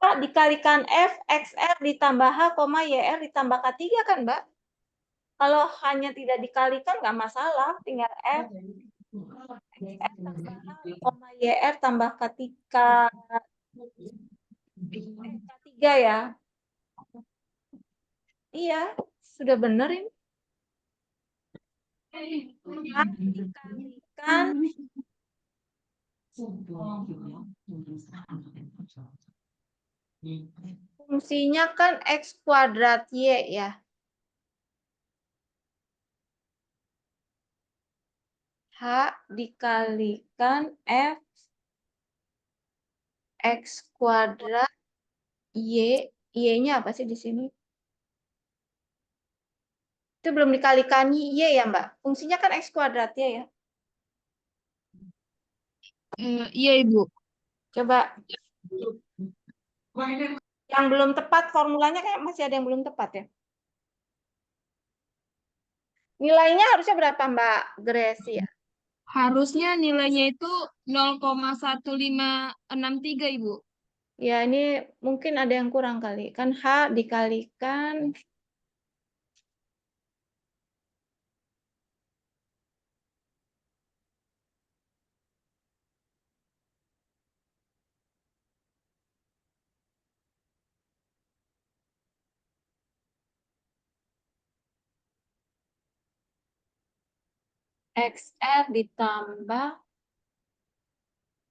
[SPEAKER 1] K dikalikan F, XR ditambah H, YR ditambah K3 kan, Mbak? Kalau hanya tidak dikalikan nggak masalah, tinggal F, XR tambah H, YR tambah K3 ya. Iya, sudah benar ini. K dikalikan fungsinya kan X kuadrat Y ya. H dikalikan F X kuadrat Y. Y-nya apa sih di sini? Itu belum dikalikan Y ya, Mbak? Fungsinya kan X kuadrat Y ya.
[SPEAKER 5] Iya, Ibu.
[SPEAKER 1] Coba. Yang belum tepat formulanya kayak masih ada yang belum tepat ya. Nilainya harusnya berapa, Mbak Gresi ya?
[SPEAKER 5] Harusnya nilainya itu 0,1563, Ibu.
[SPEAKER 1] Ya, ini mungkin ada yang kurang kali. Kan H dikalikan XR ditambah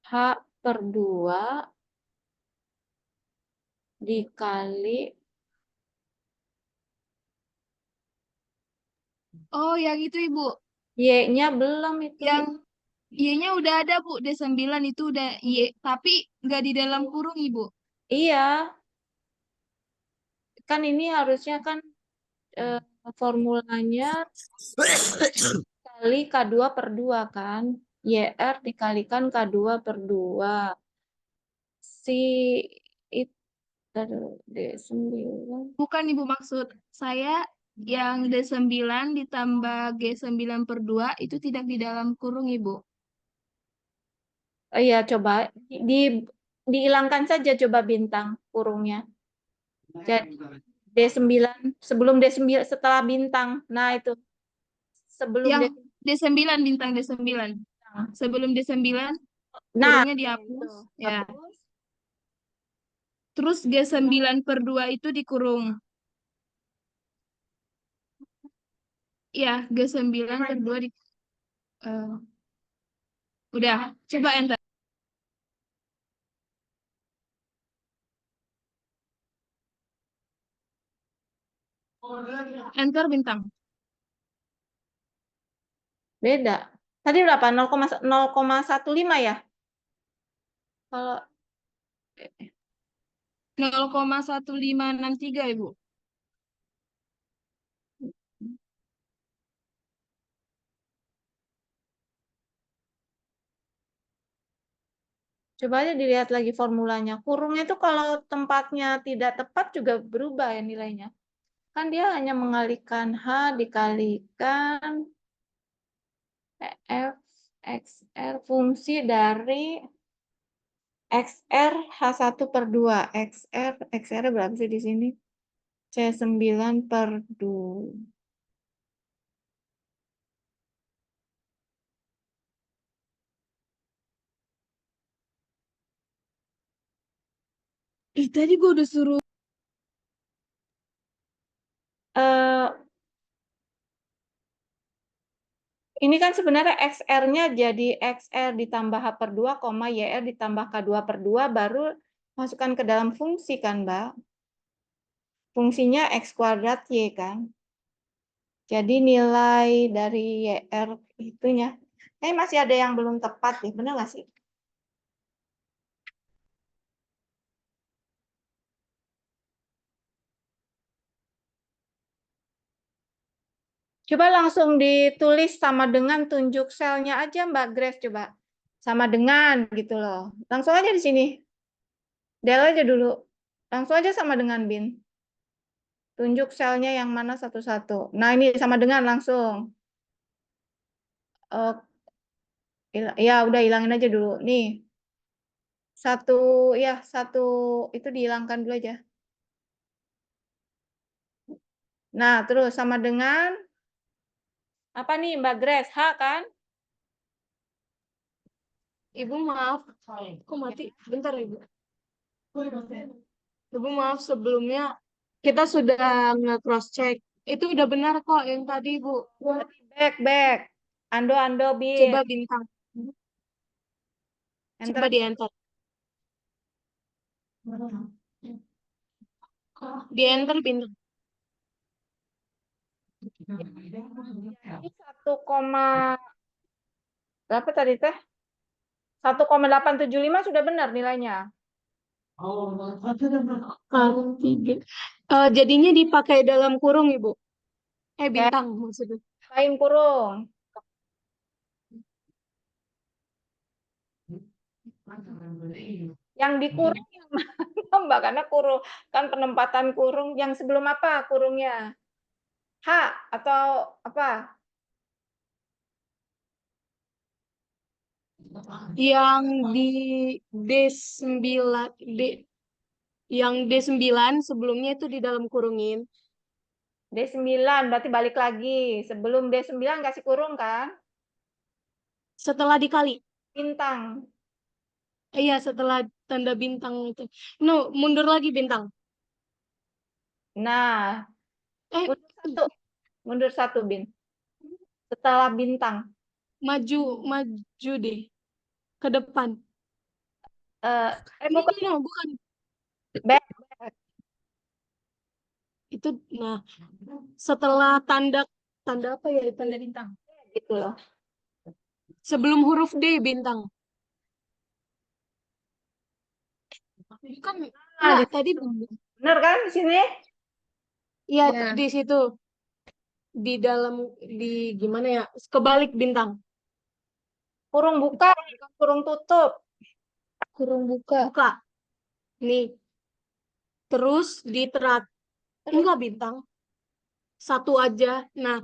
[SPEAKER 1] H per 2 dikali
[SPEAKER 5] Oh, yang itu, Ibu.
[SPEAKER 1] Y-nya belum itu.
[SPEAKER 5] Yang Y-nya udah ada, Bu. D9 itu udah Y. Tapi nggak di dalam kurung, Ibu.
[SPEAKER 1] Iya. Kan ini harusnya kan formulanya kali K2 per 2 kan. YR dikalikan K2 per 2. Si itu D9.
[SPEAKER 5] Bukan, Ibu, maksud saya yang D9 ditambah G9/2 itu tidak di dalam kurung, Ibu.
[SPEAKER 1] Oh iya, coba dihilangkan saja coba bintang kurungnya. Jadi D9 sebelum D9 setelah bintang. Nah, itu sebelum
[SPEAKER 5] Yang D9, bintang D9. Sebelum D9,
[SPEAKER 1] Nah,
[SPEAKER 5] kurungnya dihapus. Ya.
[SPEAKER 1] hapus.
[SPEAKER 5] Terus G9/2 itu dikurung. Ya, G9/2 di... udah, coba enter. Enter bintang.
[SPEAKER 1] Beda. Tadi berapa? 0,15 ya? Kalau
[SPEAKER 5] 0,1563, Ibu.
[SPEAKER 1] Coba aja dilihat lagi formulanya. Kurungnya itu kalau tempatnya tidak tepat juga berubah ya nilainya. Kan dia hanya mengalihkan H dikalikan F XR fungsi dari XR H1/2. XR berapa sih di sini? C9/2.
[SPEAKER 5] Tadi gue udah suruh.
[SPEAKER 1] Ini kan sebenarnya XR-nya jadi XR ditambah H/2, YR ditambah K2/2 baru masukkan ke dalam fungsi kan, Mbak? Fungsinya X kuadrat Y kan? Jadi nilai dari YR itunya. Masih ada yang belum tepat nih, benar nggak sih? Coba langsung ditulis sama dengan tunjuk selnya aja Mbak Grace coba. Sama dengan gitu loh. Langsung aja di sini. Del aja dulu. Langsung aja sama dengan bin. Tunjuk selnya yang mana satu-satu. Nah ini sama dengan langsung. Ya udah hilangin aja dulu. Nih. Satu itu dihilangkan dulu aja. Nah terus sama dengan apa nih Mbak Grace? H kan?
[SPEAKER 5] Ibu maaf, kok mati? Bentar Ibu. Ibu maaf sebelumnya kita sudah nge-cross check. Itu udah benar kok yang tadi Ibu.
[SPEAKER 1] Back. Ando bin.
[SPEAKER 5] Coba bintang.
[SPEAKER 1] Enter.
[SPEAKER 5] Coba di enter. Di enter bintang.
[SPEAKER 1] Ini 1, berapa tadi teh? 1,875 sudah benar nilainya.
[SPEAKER 5] Jadinya dipakai dalam kurung Ibu. Bintang maksudnya.
[SPEAKER 1] Lain kurung. Yang dikurung yang mana Mbak? Karena kurung kan penempatan kurung yang sebelum apa kurungnya? H atau apa?
[SPEAKER 5] Yang di D9 yang D9 sebelumnya itu di dalam kurungin.
[SPEAKER 1] D9 berarti balik lagi. Sebelum D9 kasih kurung kan?
[SPEAKER 5] Setelah dikali.
[SPEAKER 1] Bintang.
[SPEAKER 5] Iya, setelah tanda bintang itu. No, mundur lagi bintang.
[SPEAKER 1] Nah, mundur satu bin. Setelah bintang.
[SPEAKER 5] Maju deh ke depan. Bukan.
[SPEAKER 1] Back.
[SPEAKER 5] Itu nah, setelah tanda apa ya? Tanda bintang.
[SPEAKER 1] Gitu loh.
[SPEAKER 5] Sebelum huruf D bintang. Bukan. Tadi
[SPEAKER 1] benar kan di sini?
[SPEAKER 5] Iya, di situ. Di dalam gimana ya? Kebalik bintang.
[SPEAKER 1] Kurung buka, kurung tutup.
[SPEAKER 5] Kurung buka. Nih. Terus enggak bintang. Satu aja. Nah,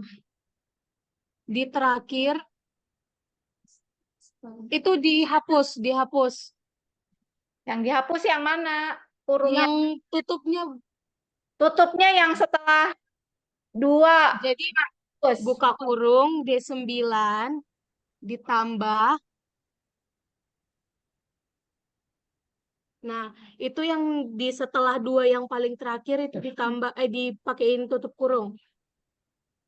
[SPEAKER 5] di terakhir itu dihapus.
[SPEAKER 1] Yang dihapus yang mana? Kurungnya.
[SPEAKER 5] Yang
[SPEAKER 1] tutupnya yang setelah 2.
[SPEAKER 5] Jadi buka kurung D9 ditambah. Nah, itu yang di setelah 2 yang paling terakhir itu ditambah dipakein tutup kurung.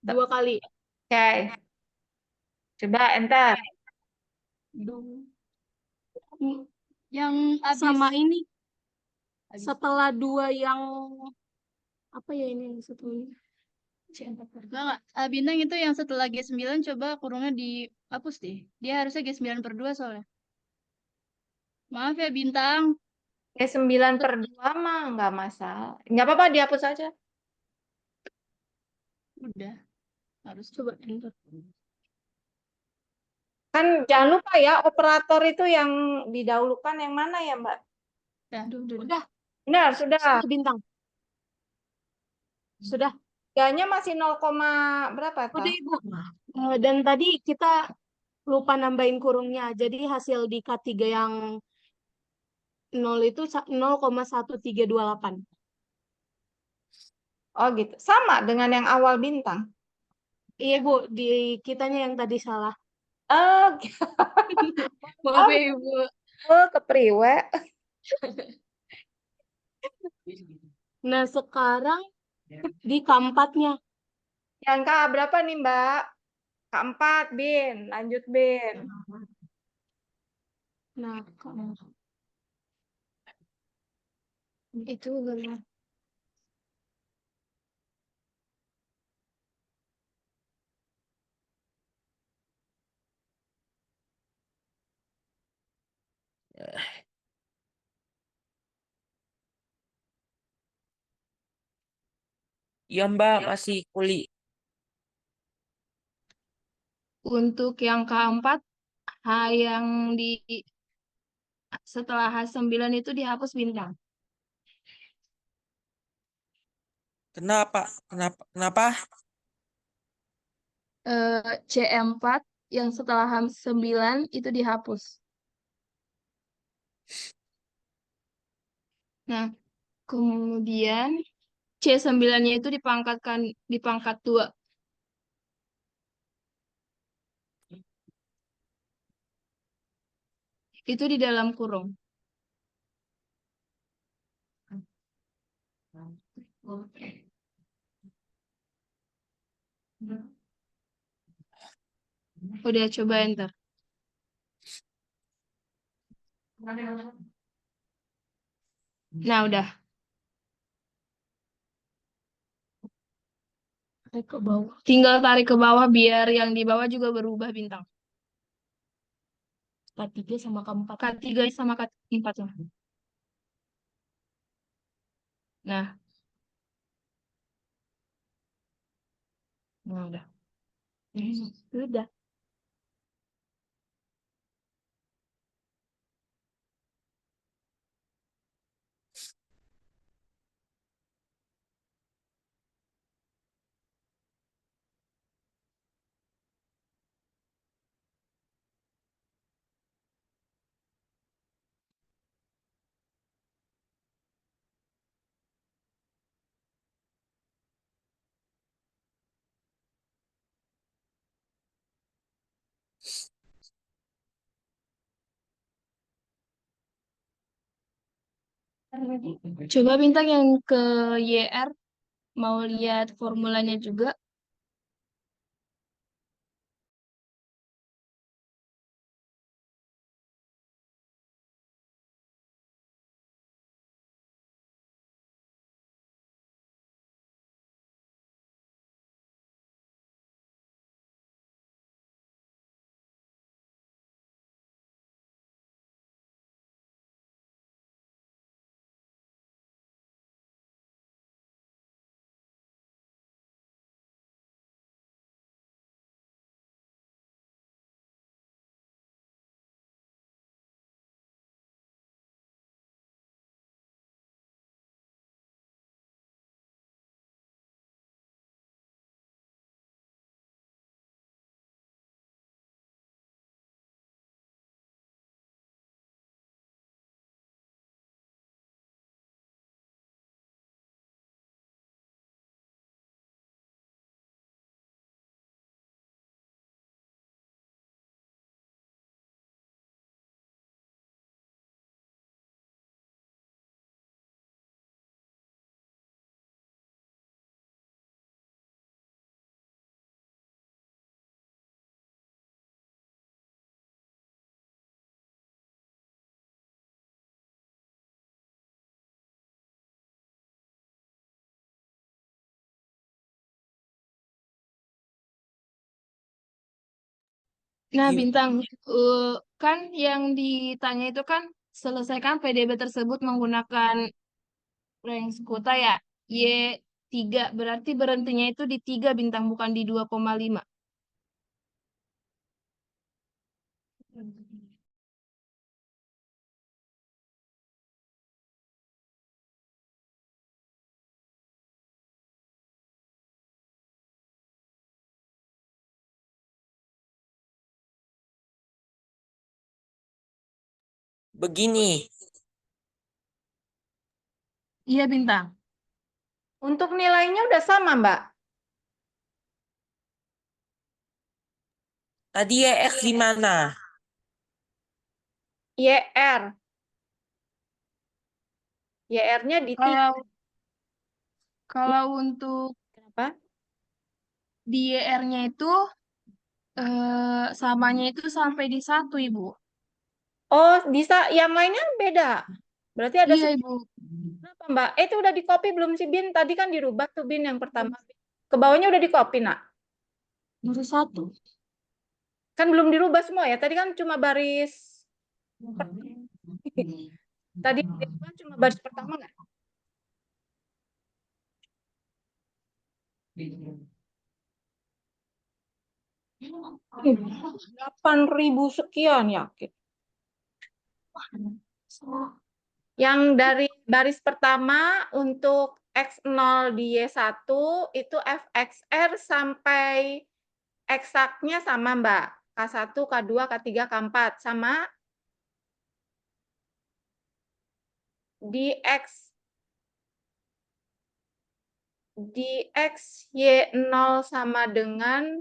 [SPEAKER 5] 2 kali.
[SPEAKER 1] Oke. Coba enter.
[SPEAKER 5] Yang sama ini setelah 2 yang apa ya ini yang satunya?
[SPEAKER 9] Bintang itu yang setelah G9 coba kurungnya dihapus deh. Dia harusnya G9/2 soalnya. Maaf ya bintang.
[SPEAKER 1] G9/2 mah nggak masalah. Nggak apa-apa dihapus aja.
[SPEAKER 9] Udah. Harus coba enter.
[SPEAKER 1] Kan jangan lupa ya, operator itu yang didahulukan yang mana ya, Mbak?
[SPEAKER 5] Udah.
[SPEAKER 1] Benar, sudah.
[SPEAKER 5] Bintang. Sudah.
[SPEAKER 1] Ganya masih 0, berapa
[SPEAKER 5] Udah,
[SPEAKER 1] tah?
[SPEAKER 5] Ibu. Dan tadi kita lupa nambahin kurungnya. Jadi hasil di K3 yang 0 itu 0,1328.
[SPEAKER 1] Oh gitu. Sama dengan yang awal bintang.
[SPEAKER 5] Iya, Bu. Di kitanya yang tadi salah.
[SPEAKER 1] Oh,
[SPEAKER 5] Maaf ya, Ibu.
[SPEAKER 1] kepriwe.
[SPEAKER 5] Nah, sekarang di keempatnya.
[SPEAKER 1] Yang K berapa nih, Mbak? Keempat, Bin. Lanjut, Bin.
[SPEAKER 5] Nah, itu benar.
[SPEAKER 8] Iya Mbak, masih kuli.
[SPEAKER 5] Untuk yang keempat, yang di setelah H9 itu dihapus bintang.
[SPEAKER 8] Kenapa? Kenapa?
[SPEAKER 5] C4 yang setelah H9 itu dihapus. Nah, kemudian C9-nya itu di pangkat 2. Itu di dalam kurung. Udah coba enter. Nah, udah. Tarik ke bawah. Tinggal tarik ke bawah biar yang di bawah juga berubah bintang. K3 sama K4. K3 sama K4. Nah, udah. Udah. Coba bintang yang ke YR, mau lihat formulanya juga. Nah, bintang, kan yang ditanya itu kan selesaikan PDB tersebut menggunakan rank kuota ya. Y3, berarti berhentinya itu di 3 bintang, bukan di 2,5.
[SPEAKER 8] begini.
[SPEAKER 5] Iya, Bintang.
[SPEAKER 1] Untuk nilainya udah sama, Mbak.
[SPEAKER 8] Tadi YX di mana?
[SPEAKER 1] YR. YR-nya di 3.
[SPEAKER 5] Kalau untuk
[SPEAKER 1] Kenapa?
[SPEAKER 5] di YR-nya itu samanya itu sampai di 1, Ibu.
[SPEAKER 1] Oh, bisa. Yang lainnya beda. Berarti ada
[SPEAKER 5] Iya, Ibu.
[SPEAKER 1] Kenapa, Mbak? Itu udah di-copy belum sih, Bin? Tadi kan dirubah tuh, Bin, yang pertama. Ke bawahnya udah di-copy, nak.
[SPEAKER 5] Baru 1.
[SPEAKER 1] Kan belum dirubah semua ya. Tadi kan cuma baris. Tadi dirubah cuma baris pertama nggak? Ih, 8.000 sekian, yakin. Yang dari baris pertama untuk X0 di Y1 itu FXR sampai eksaknya sama, Mbak. K1, K2, K3, K4. Sama di X Y0 sama dengan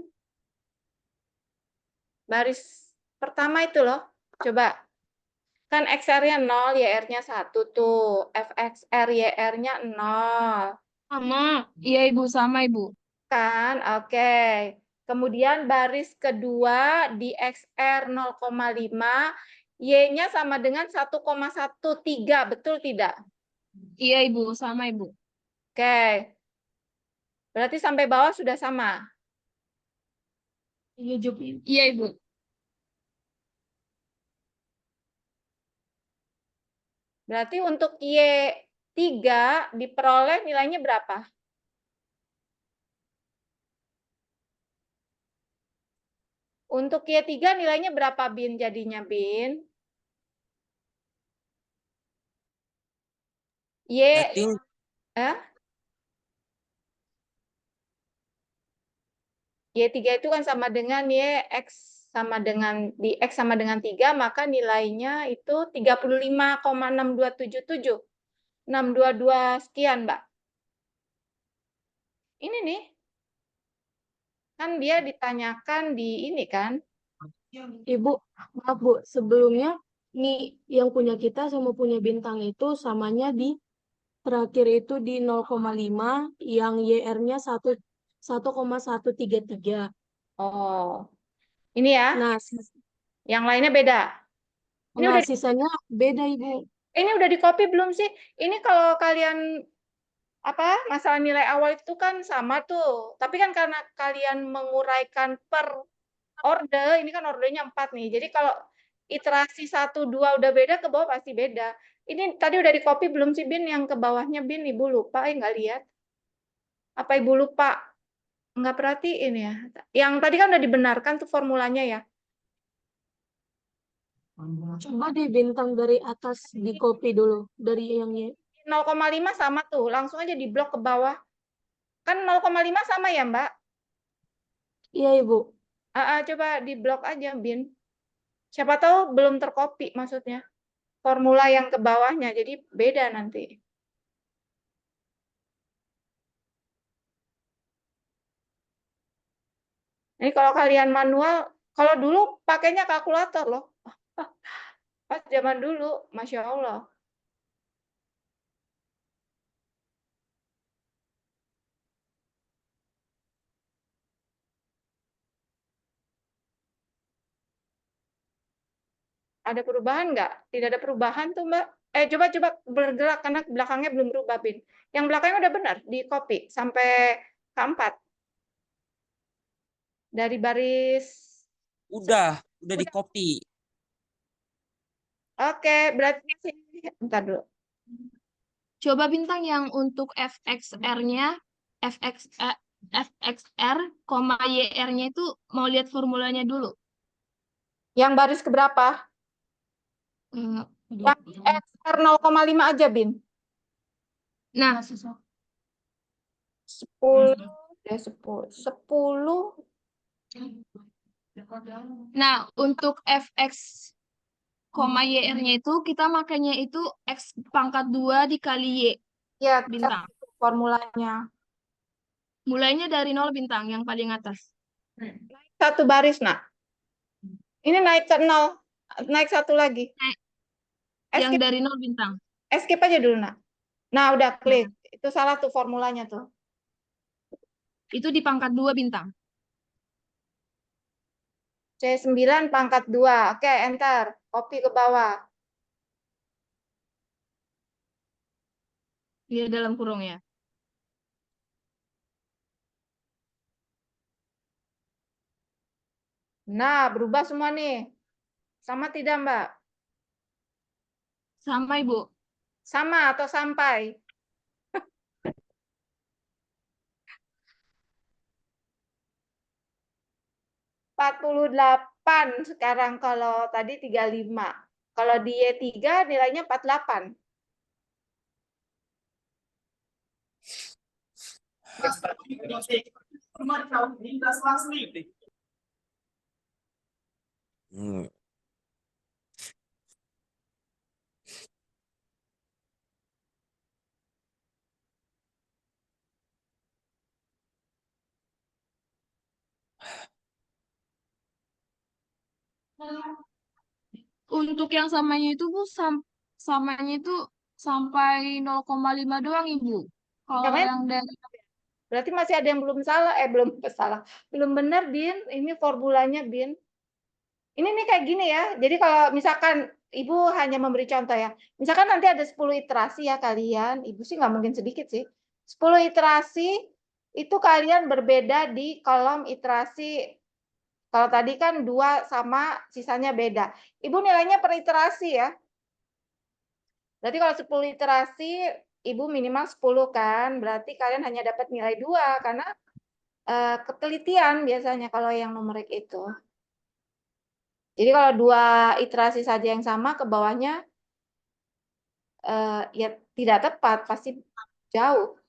[SPEAKER 1] baris pertama itu loh. Coba. Kan XR-nya 0, YR-nya 1 tuh. FXR, YR-nya 0.
[SPEAKER 5] Sama. Iya, Ibu. Sama, Ibu.
[SPEAKER 1] Kan? Oke. Kemudian baris kedua di XR 0,5, Y-nya sama dengan 1,13. Betul tidak?
[SPEAKER 5] Iya, Ibu. Sama, Ibu.
[SPEAKER 1] Oke. Berarti sampai bawah sudah sama.
[SPEAKER 5] Iya, Ibu.
[SPEAKER 1] Berarti untuk Y3 diperoleh nilainya berapa? Untuk Y3 nilainya berapa, Bin, jadinya, Bin?
[SPEAKER 8] Berarti
[SPEAKER 1] Y3 itu kan sama dengan YX sama dengan di X sama dengan 3, maka nilainya itu 35,6277. 622 sekian, Mbak. Ini nih. Kan dia ditanyakan di ini kan.
[SPEAKER 10] Ibu, maaf Bu, sebelumnya nih yang punya kita sama punya bintang itu samanya di terakhir itu di 0,5, yang YR-nya 1,133.
[SPEAKER 1] Oh. Ini ya.
[SPEAKER 10] Nah,
[SPEAKER 1] Yang lainnya beda. Ini
[SPEAKER 10] sisanya beda Ibu.
[SPEAKER 1] Ini udah di-copy belum sih? Ini kalau kalian masalah nilai awal itu kan sama tuh. Tapi kan karena kalian menguraikan per order, ini kan ordernya 4 nih. Jadi kalau iterasi 1, 2 udah beda, ke bawah pasti beda. Ini tadi udah di-copy belum sih, Bin? Yang ke bawahnya, Bin, Ibu lupa, nggak lihat. Apa Ibu lupa? Nggak perhatiin ya. Yang tadi kan udah dibenarkan tuh formulanya ya.
[SPEAKER 10] Coba deh bintang dari atas di copy dulu. Dari yang
[SPEAKER 1] 0,5 sama tuh. Langsung aja di blok ke bawah. Kan 0,5 sama ya, Mbak?
[SPEAKER 10] Iya, Ibu.
[SPEAKER 1] Coba di blok aja, Bin. Siapa tahu belum tercopy maksudnya. Formula yang ke bawahnya. Jadi beda nanti. Ini kalau kalian manual, kalau dulu pakainya kalkulator loh. Pas zaman dulu, Masya Allah. Ada perubahan nggak? Tidak ada perubahan tuh, Mbak. Coba bergerak, karena belakangnya belum berubah, Bin. Yang belakangnya udah benar, di copy sampai keempat. Dari baris...
[SPEAKER 8] udah di copy.
[SPEAKER 1] Oke, berarti bentar dulu.
[SPEAKER 5] Coba bintang yang untuk FXR-nya, FXR, YR-nya itu mau lihat formulanya dulu.
[SPEAKER 1] Yang baris keberapa? Yang XR 0,5 aja, Bin.
[SPEAKER 5] Nah,
[SPEAKER 1] 10. 10.
[SPEAKER 5] Nah, untuk FX, koma YR-nya itu kita makanya itu X pangkat 2 dikali Y
[SPEAKER 1] Ya,
[SPEAKER 5] bintang.
[SPEAKER 1] formulanya.
[SPEAKER 5] Mulainya dari 0 bintang yang paling atas.
[SPEAKER 1] Satu baris, nak. Ini naik ke 0. Naik satu lagi.
[SPEAKER 5] Yang
[SPEAKER 1] Escape,
[SPEAKER 5] dari 0 bintang.
[SPEAKER 1] escape aja dulu, nak. Nah, udah klik. Itu salah tuh formulanya tuh.
[SPEAKER 5] Itu di pangkat 2 bintang.
[SPEAKER 1] C9 pangkat 2. Oke, enter. Copy ke bawah.
[SPEAKER 5] Dia dalam kurung ya.
[SPEAKER 1] Nah, berubah semua nih. Sama tidak, Mbak?
[SPEAKER 5] Sama, Ibu.
[SPEAKER 1] Sama atau sampai? 48 sekarang, kalau tadi 35. Kalau di Y3 nilainya 48.
[SPEAKER 8] Hmm.
[SPEAKER 5] Untuk yang samanya itu Bu, samanya itu sampai 0,5 doang Ibu. Kalau
[SPEAKER 1] Namanya
[SPEAKER 5] yang dari
[SPEAKER 1] berarti masih ada yang belum salah, belum salah. Belum benar, Bin. Ini formulanya, Bin. Ini nih kayak gini ya. Jadi kalau misalkan Ibu hanya memberi contoh ya. Misalkan nanti ada 10 iterasi ya kalian. Ibu sih nggak mungkin sedikit sih. 10 iterasi itu kalian berbeda di kolom iterasi. Kalau tadi kan 2 sama sisanya beda. Ibu nilainya per iterasi ya. Berarti kalau 10 iterasi, Ibu minimal 10 kan. Berarti kalian hanya dapat nilai 2 karena ketelitian biasanya kalau yang numerik itu. Jadi kalau 2 iterasi saja yang sama, ke bawahnya ya tidak tepat, pasti jauh.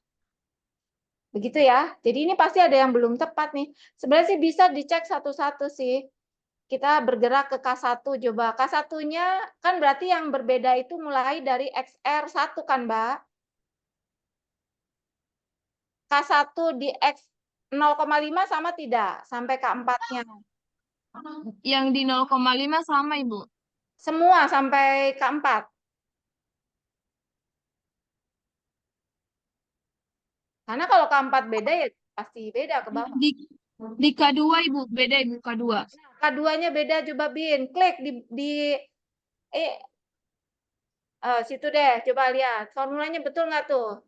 [SPEAKER 1] Begitu ya. Jadi ini pasti ada yang belum tepat nih. Sebenarnya sih bisa dicek satu-satu sih. Kita bergerak ke K1 coba. K1-nya kan berarti yang berbeda itu mulai dari XR1 kan, Mbak? K1 di X 0,5 sama tidak? Sampai K4-nya.
[SPEAKER 5] yang di 0,5 sama Ibu.
[SPEAKER 1] Semua sampai K4. Karena kalau K4 beda ya pasti beda ke bawah.
[SPEAKER 5] Di K2 Ibu, beda Ibu K2.
[SPEAKER 1] K2-nya beda, coba Bin. Klik di situ deh, coba lihat. Formulanya betul nggak tuh?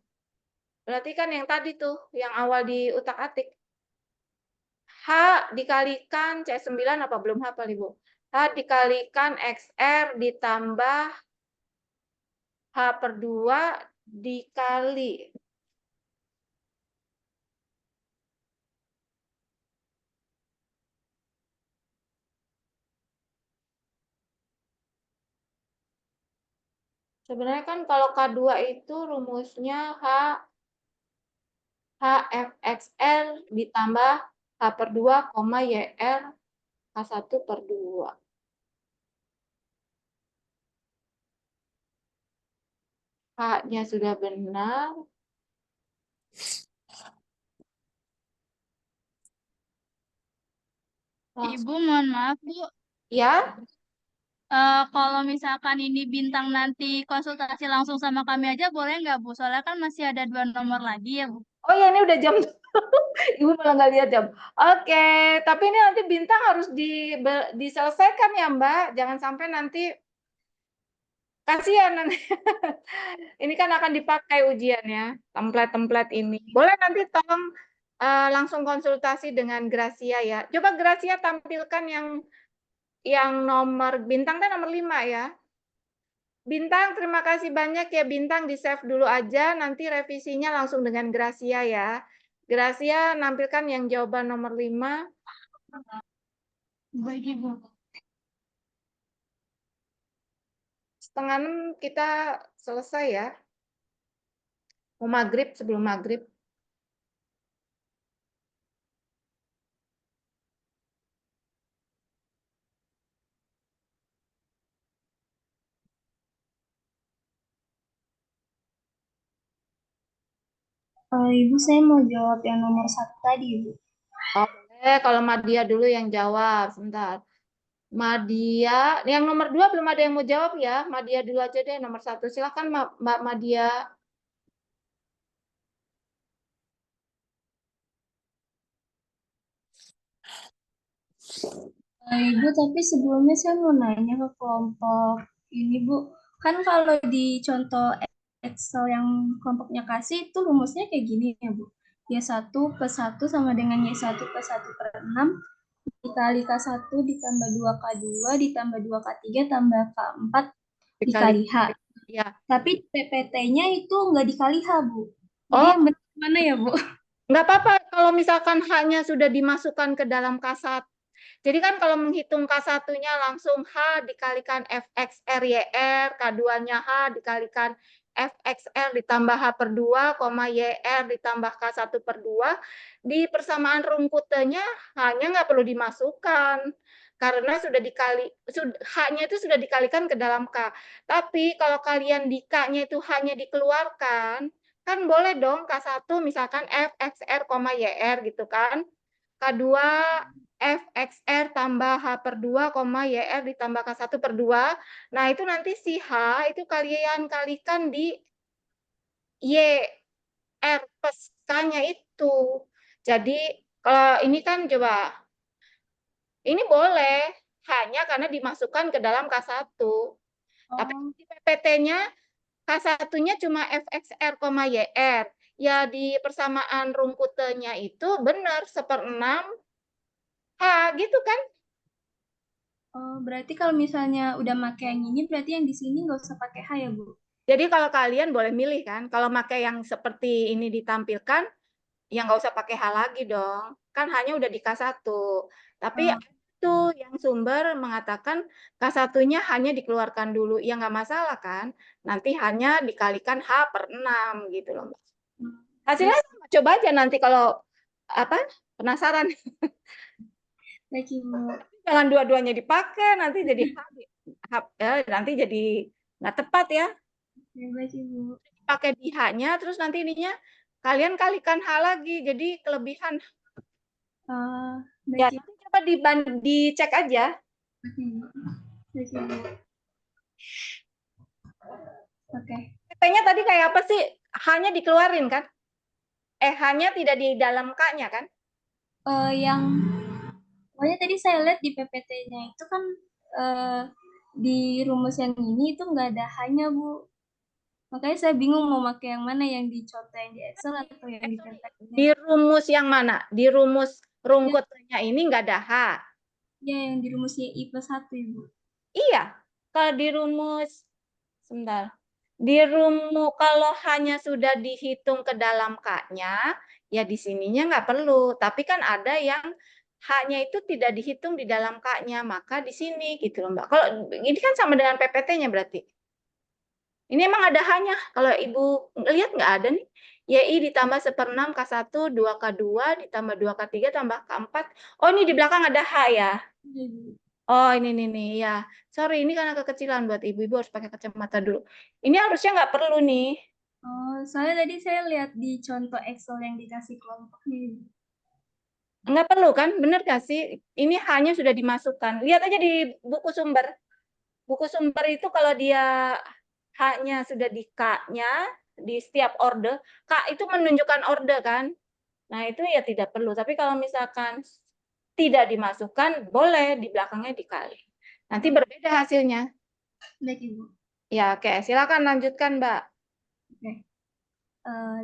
[SPEAKER 1] Berarti kan yang tadi tuh, yang awal di utak-atik. H dikalikan C9 apa belum hafal Ibu? H dikalikan XR ditambah H per 2 dikali. Sebenarnya kan kalau K2 itu rumusnya HFXL ditambah H per 2, YR H1 per 2. H-nya sudah benar.
[SPEAKER 9] Ibu, mohon maaf, Bu.
[SPEAKER 1] Ya,
[SPEAKER 9] Kalau misalkan ini bintang nanti konsultasi langsung sama kami aja, boleh nggak, Bu? Soalnya kan masih ada 2 nomor lagi ya, Bu.
[SPEAKER 1] oh ya ini udah jam. Ibu malah nggak lihat jam. Oke, tapi ini nanti bintang harus diselesaikan ya Mbak. Jangan sampai nanti kasihan nanti. Ini kan akan dipakai ujiannya, template-template ini. Boleh nanti tolong langsung konsultasi dengan Gracia ya. Coba Gracia tampilkan yang nomor bintang kan nomor 5 ya. Bintang, terima kasih banyak ya Bintang, di-save dulu aja, nanti revisinya langsung dengan Gracia ya. Gracia nampilkan yang jawaban nomor 5.
[SPEAKER 9] Baik, Ibu.
[SPEAKER 1] Setengah 6 kita selesai ya. Mau maghrib, sebelum maghrib.
[SPEAKER 3] Ibu, saya mau jawab yang nomor 1 tadi, Ibu.
[SPEAKER 1] Oh, boleh. Kalau Madia dulu yang jawab. Sebentar. Madia, yang nomor 2 belum ada yang mau jawab ya. Madia dulu aja deh, nomor 1. Silakan Mbak Madia.
[SPEAKER 3] Ibu, tapi sebelumnya saya mau nanya ke kelompok ini, Bu. Kan kalau di contoh Excel yang kelompoknya kasih, itu rumusnya kayak gini ya, Bu. Y1 plus 1 sama dengan Y1 plus 1 per 6 dikali K1 ditambah 2K2 ditambah 2K3 tambah K4 dikali H.
[SPEAKER 1] Ya.
[SPEAKER 3] Tapi PPT-nya itu nggak dikali H, Bu. Jadi
[SPEAKER 1] Oh,
[SPEAKER 3] yang benar mana ya, Bu?
[SPEAKER 1] nggak apa-apa kalau misalkan H-nya sudah dimasukkan ke dalam K1. Jadi kan kalau menghitung K1-nya langsung H dikalikan FXR YR, K2-nya H dikalikan FXR ditambah H per 2, YR ditambah K1 per 2. Di persamaan rungkutnya H-nya nggak perlu dimasukkan. Karena sudah dikali, H-nya itu sudah dikalikan ke dalam K. Tapi kalau kalian di K-nya itu hanya dikeluarkan, kan boleh dong K1 misalkan FXR, YR gitu kan. K2 FXR tambah H per 2, YR ditambah K1 per 2. Nah, itu nanti si H itu kalian kalikan di YR plus K-nya itu. Jadi, kalau ini kan coba, ini boleh hanya karena dimasukkan ke dalam K1. Tapi di PPT-nya K1-nya cuma FXR, YR. Ya di persamaan rungkutnya itu benar 1/6 H gitu kan.
[SPEAKER 3] Oh, berarti kalau misalnya udah pakai yang ini, berarti yang di sini nggak usah pakai H ya, Bu?
[SPEAKER 1] Jadi kalau kalian boleh milih kan, kalau pakai yang seperti ini ditampilkan, ya nggak usah pakai H lagi dong. Kan hanya udah di K1. Tapi itu yang sumber mengatakan K1-nya hanya dikeluarkan dulu. Ya nggak masalah kan. Nanti hanya dikalikan H per 6 gitu loh. Hasilnya sama. Coba aja nanti kalau apa penasaran.
[SPEAKER 3] Baik, Ibu.
[SPEAKER 1] Jangan dua-duanya dipakai, nanti jadi nanti jadi nggak tepat ya.
[SPEAKER 3] Baik, Ibu.
[SPEAKER 1] Pakai di H-nya, terus nanti ininya kalian kalikan H lagi, jadi kelebihan. Ya, nanti coba dicek aja.
[SPEAKER 3] Oke.
[SPEAKER 1] PP-nya tadi kayak apa sih? H-nya dikeluarin kan? H-nya tidak di dalam K-nya kan?
[SPEAKER 3] Pokoknya tadi saya lihat di PPT-nya itu kan di rumus yang ini itu nggak ada H-nya, Bu. Makanya saya bingung mau pakai yang mana, yang di contoh yang di Excel atau yang di PPT.
[SPEAKER 1] Di rumus yang mana? Di rumus rungkutnya ini nggak ada H.
[SPEAKER 3] Ya, yang di rumus Y plus 1, Ibu.
[SPEAKER 1] Iya. Kalau di rumus, sebentar. Di rumus kalau hanya sudah dihitung ke dalam K-nya, ya di sininya nggak perlu. Tapi kan ada yang H-nya itu tidak dihitung di dalam K-nya, maka di sini gitu loh Mbak. Kalau ini kan sama dengan PPT-nya berarti. Ini emang ada H-nya. Kalau Ibu lihat nggak ada nih. YI ditambah 1/6 K1, 2K2 ditambah 2K3 tambah K4. Oh, ini di belakang ada H ya. Oh, ini nih ya. Sorry, ini karena kekecilan buat ibu-ibu harus pakai kacamata dulu. Ini harusnya nggak perlu nih.
[SPEAKER 3] Oh, soalnya tadi saya lihat di contoh Excel yang dikasih kelompok nih.
[SPEAKER 1] Nggak perlu kan? Bener nggak sih? Ini hanya sudah dimasukkan. Lihat aja di buku sumber. Buku sumber itu kalau dia hanya sudah di K-nya, di setiap orde, K itu menunjukkan orde kan? Nah, itu ya tidak perlu. Tapi kalau misalkan tidak dimasukkan, boleh di belakangnya dikali. Nanti berbeda hasilnya.
[SPEAKER 3] Baik, Ibu.
[SPEAKER 1] Ya, oke. Silakan lanjutkan, Mbak.
[SPEAKER 3] Oke.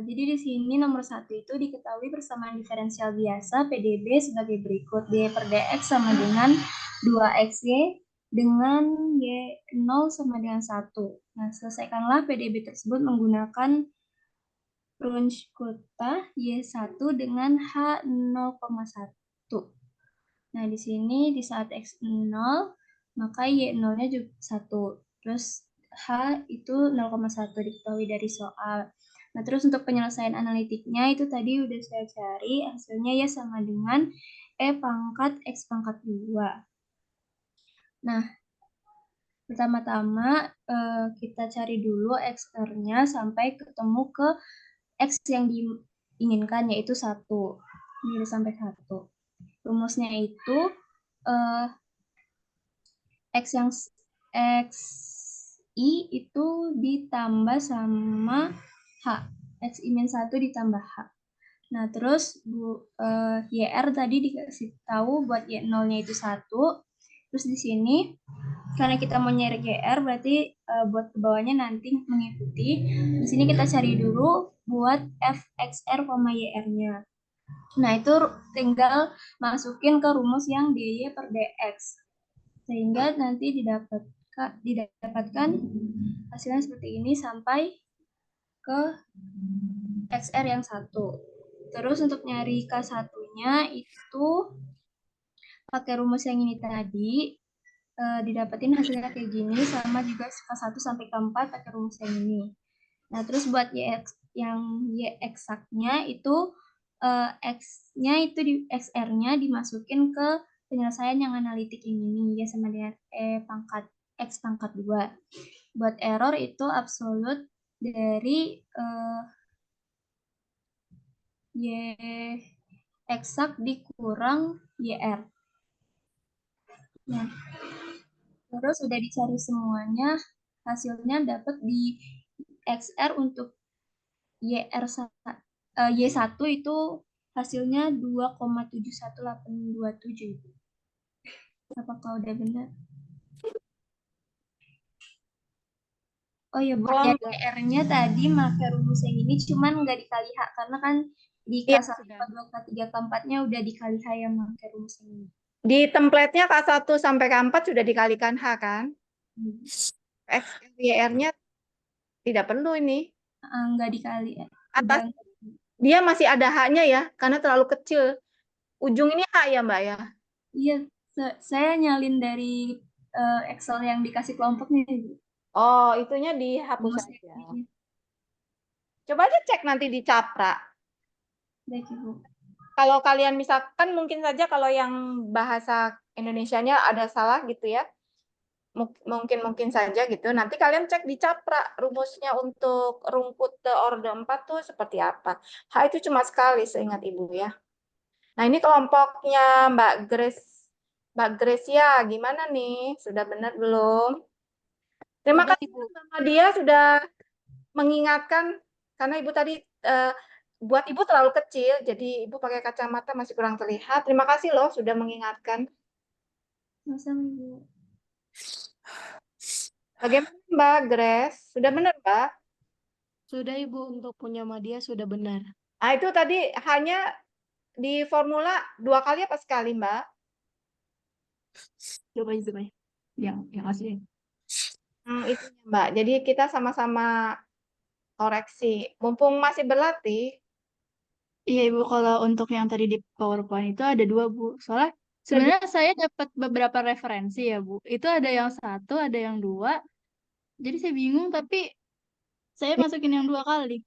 [SPEAKER 3] Jadi di sini nomor 1 itu diketahui persamaan diferensial biasa PDB sebagai berikut. D per dx sama dengan 2xy dengan y0 sama dengan 1. Nah, selesaikanlah PDB tersebut menggunakan Runge kota y1 dengan h0,1. Nah, di sini di saat x0 maka y0-nya juga 1. Terus h itu 0,1 diketahui dari soal. Nah, terus untuk penyelesaian analitiknya itu tadi udah saya cari, hasilnya ya sama dengan E pangkat X pangkat 2. Nah, pertama-tama kita cari dulu X-nya sampai ketemu ke X yang inginkan, yaitu 1. Ini udah sampai 1. Rumusnya itu X yang X I itu ditambah sama H. X I min 1 ditambah H. Nah, terus YR tadi dikasih tahu buat Y0-nya itu 1. Terus di sini, karena kita mau nyari YR, berarti buat ke bawahnya nanti mengikuti. Di sini kita cari dulu buat FXR, YR-nya. Nah, itu tinggal masukin ke rumus yang DY per DX. Sehingga nanti didapatkan hasilnya seperti ini sampai ke XR yang 1. Terus untuk nyari K1-nya itu pakai rumus yang ini tadi, didapetin hasilnya kayak gini, sama juga K1 sampai K4 pakai rumus yang ini. Nah, terus buat yang Y eksaknya itu X-nya itu XR-nya dimasukin ke penyelesaian yang analitik ini, ya sama dengan pangkat X pangkat 2. Buat error itu absolut dari Y eksak dikurang YR. Nah, terus udah dicari semuanya, hasilnya dapat di XR untuk Y1 itu hasilnya 2,71827. Apakah udah benar? Oh ya, buat YR-nya tadi pakai rumus yang ini cuman nggak dikali H, karena kan di K1, K2, K3, K4-nya udah dikali H yang pakai rumus yang ini.
[SPEAKER 1] Di template-nya K1 sampai K4 sudah dikalikan H kan? XYR-nya tidak perlu ini.
[SPEAKER 3] Nggak dikali.
[SPEAKER 1] Atas dia masih ada H-nya ya, karena terlalu kecil. Ujung ini H ya, Mbak ya?
[SPEAKER 3] Iya, saya nyalin dari Excel yang dikasih kelompok nih.
[SPEAKER 1] Oh, itunya dihapus saja. Coba aja cek nanti di Capra.
[SPEAKER 3] Baik, Ibu.
[SPEAKER 1] Kalau kalian misalkan mungkin saja kalau yang bahasa Indonesianya ada salah gitu ya. Mungkin saja gitu. Nanti kalian cek di Capra rumusnya untuk Rungkute orde 4 tuh seperti apa. H itu cuma sekali seingat Ibu ya. Nah, ini kelompoknya Mbak Gracia gimana nih? Sudah benar belum? Terima kasih sama dia sudah mengingatkan, karena Ibu tadi buat Ibu terlalu kecil, jadi Ibu pakai kacamata masih kurang terlihat. Terima kasih loh sudah mengingatkan.
[SPEAKER 3] Sama-sama, Ibu.
[SPEAKER 1] Bagaimana Mbak Grace? Sudah benar, Mbak?
[SPEAKER 10] Sudah, Ibu, untuk punya Madia sudah benar.
[SPEAKER 1] Ah, itu tadi hanya di formula 2 kali apa sekali, Mbak?
[SPEAKER 10] Coba. Yang asli.
[SPEAKER 1] Itu Mbak. Jadi kita sama-sama koreksi. Mumpung masih berlatih.
[SPEAKER 4] Iya, Ibu, kalau untuk yang tadi di PowerPoint itu ada 2, Bu. Soalnya sebenarnya saya dapat beberapa referensi ya, Bu. Itu ada yang 1, ada yang 2. Jadi saya bingung, tapi saya masukin yang 2 kali.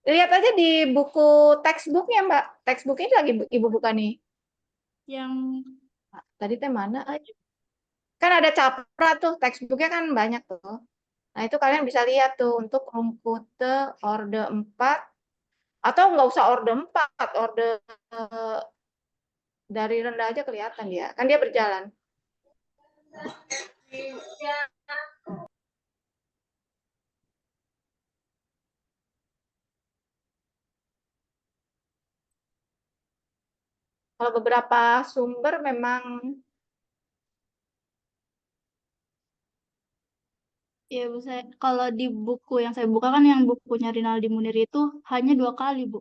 [SPEAKER 1] Lihat aja di buku textbook-nya, Mbak. Textbook-nya lagi Ibu buka nih.
[SPEAKER 4] Yang
[SPEAKER 1] tadi teh mana aja? Kan ada Capra tuh, textbook-nya kan banyak tuh. Nah, itu kalian bisa lihat tuh untuk Rungkute orde 4 atau nggak usah orde 4, orde dari rendah aja kelihatan dia. Kan dia berjalan. Kalau beberapa sumber memang
[SPEAKER 4] ya, Bu, kalau di buku yang saya buka kan yang bukunya Rinaldi Munir itu hanya 2 kali, Bu.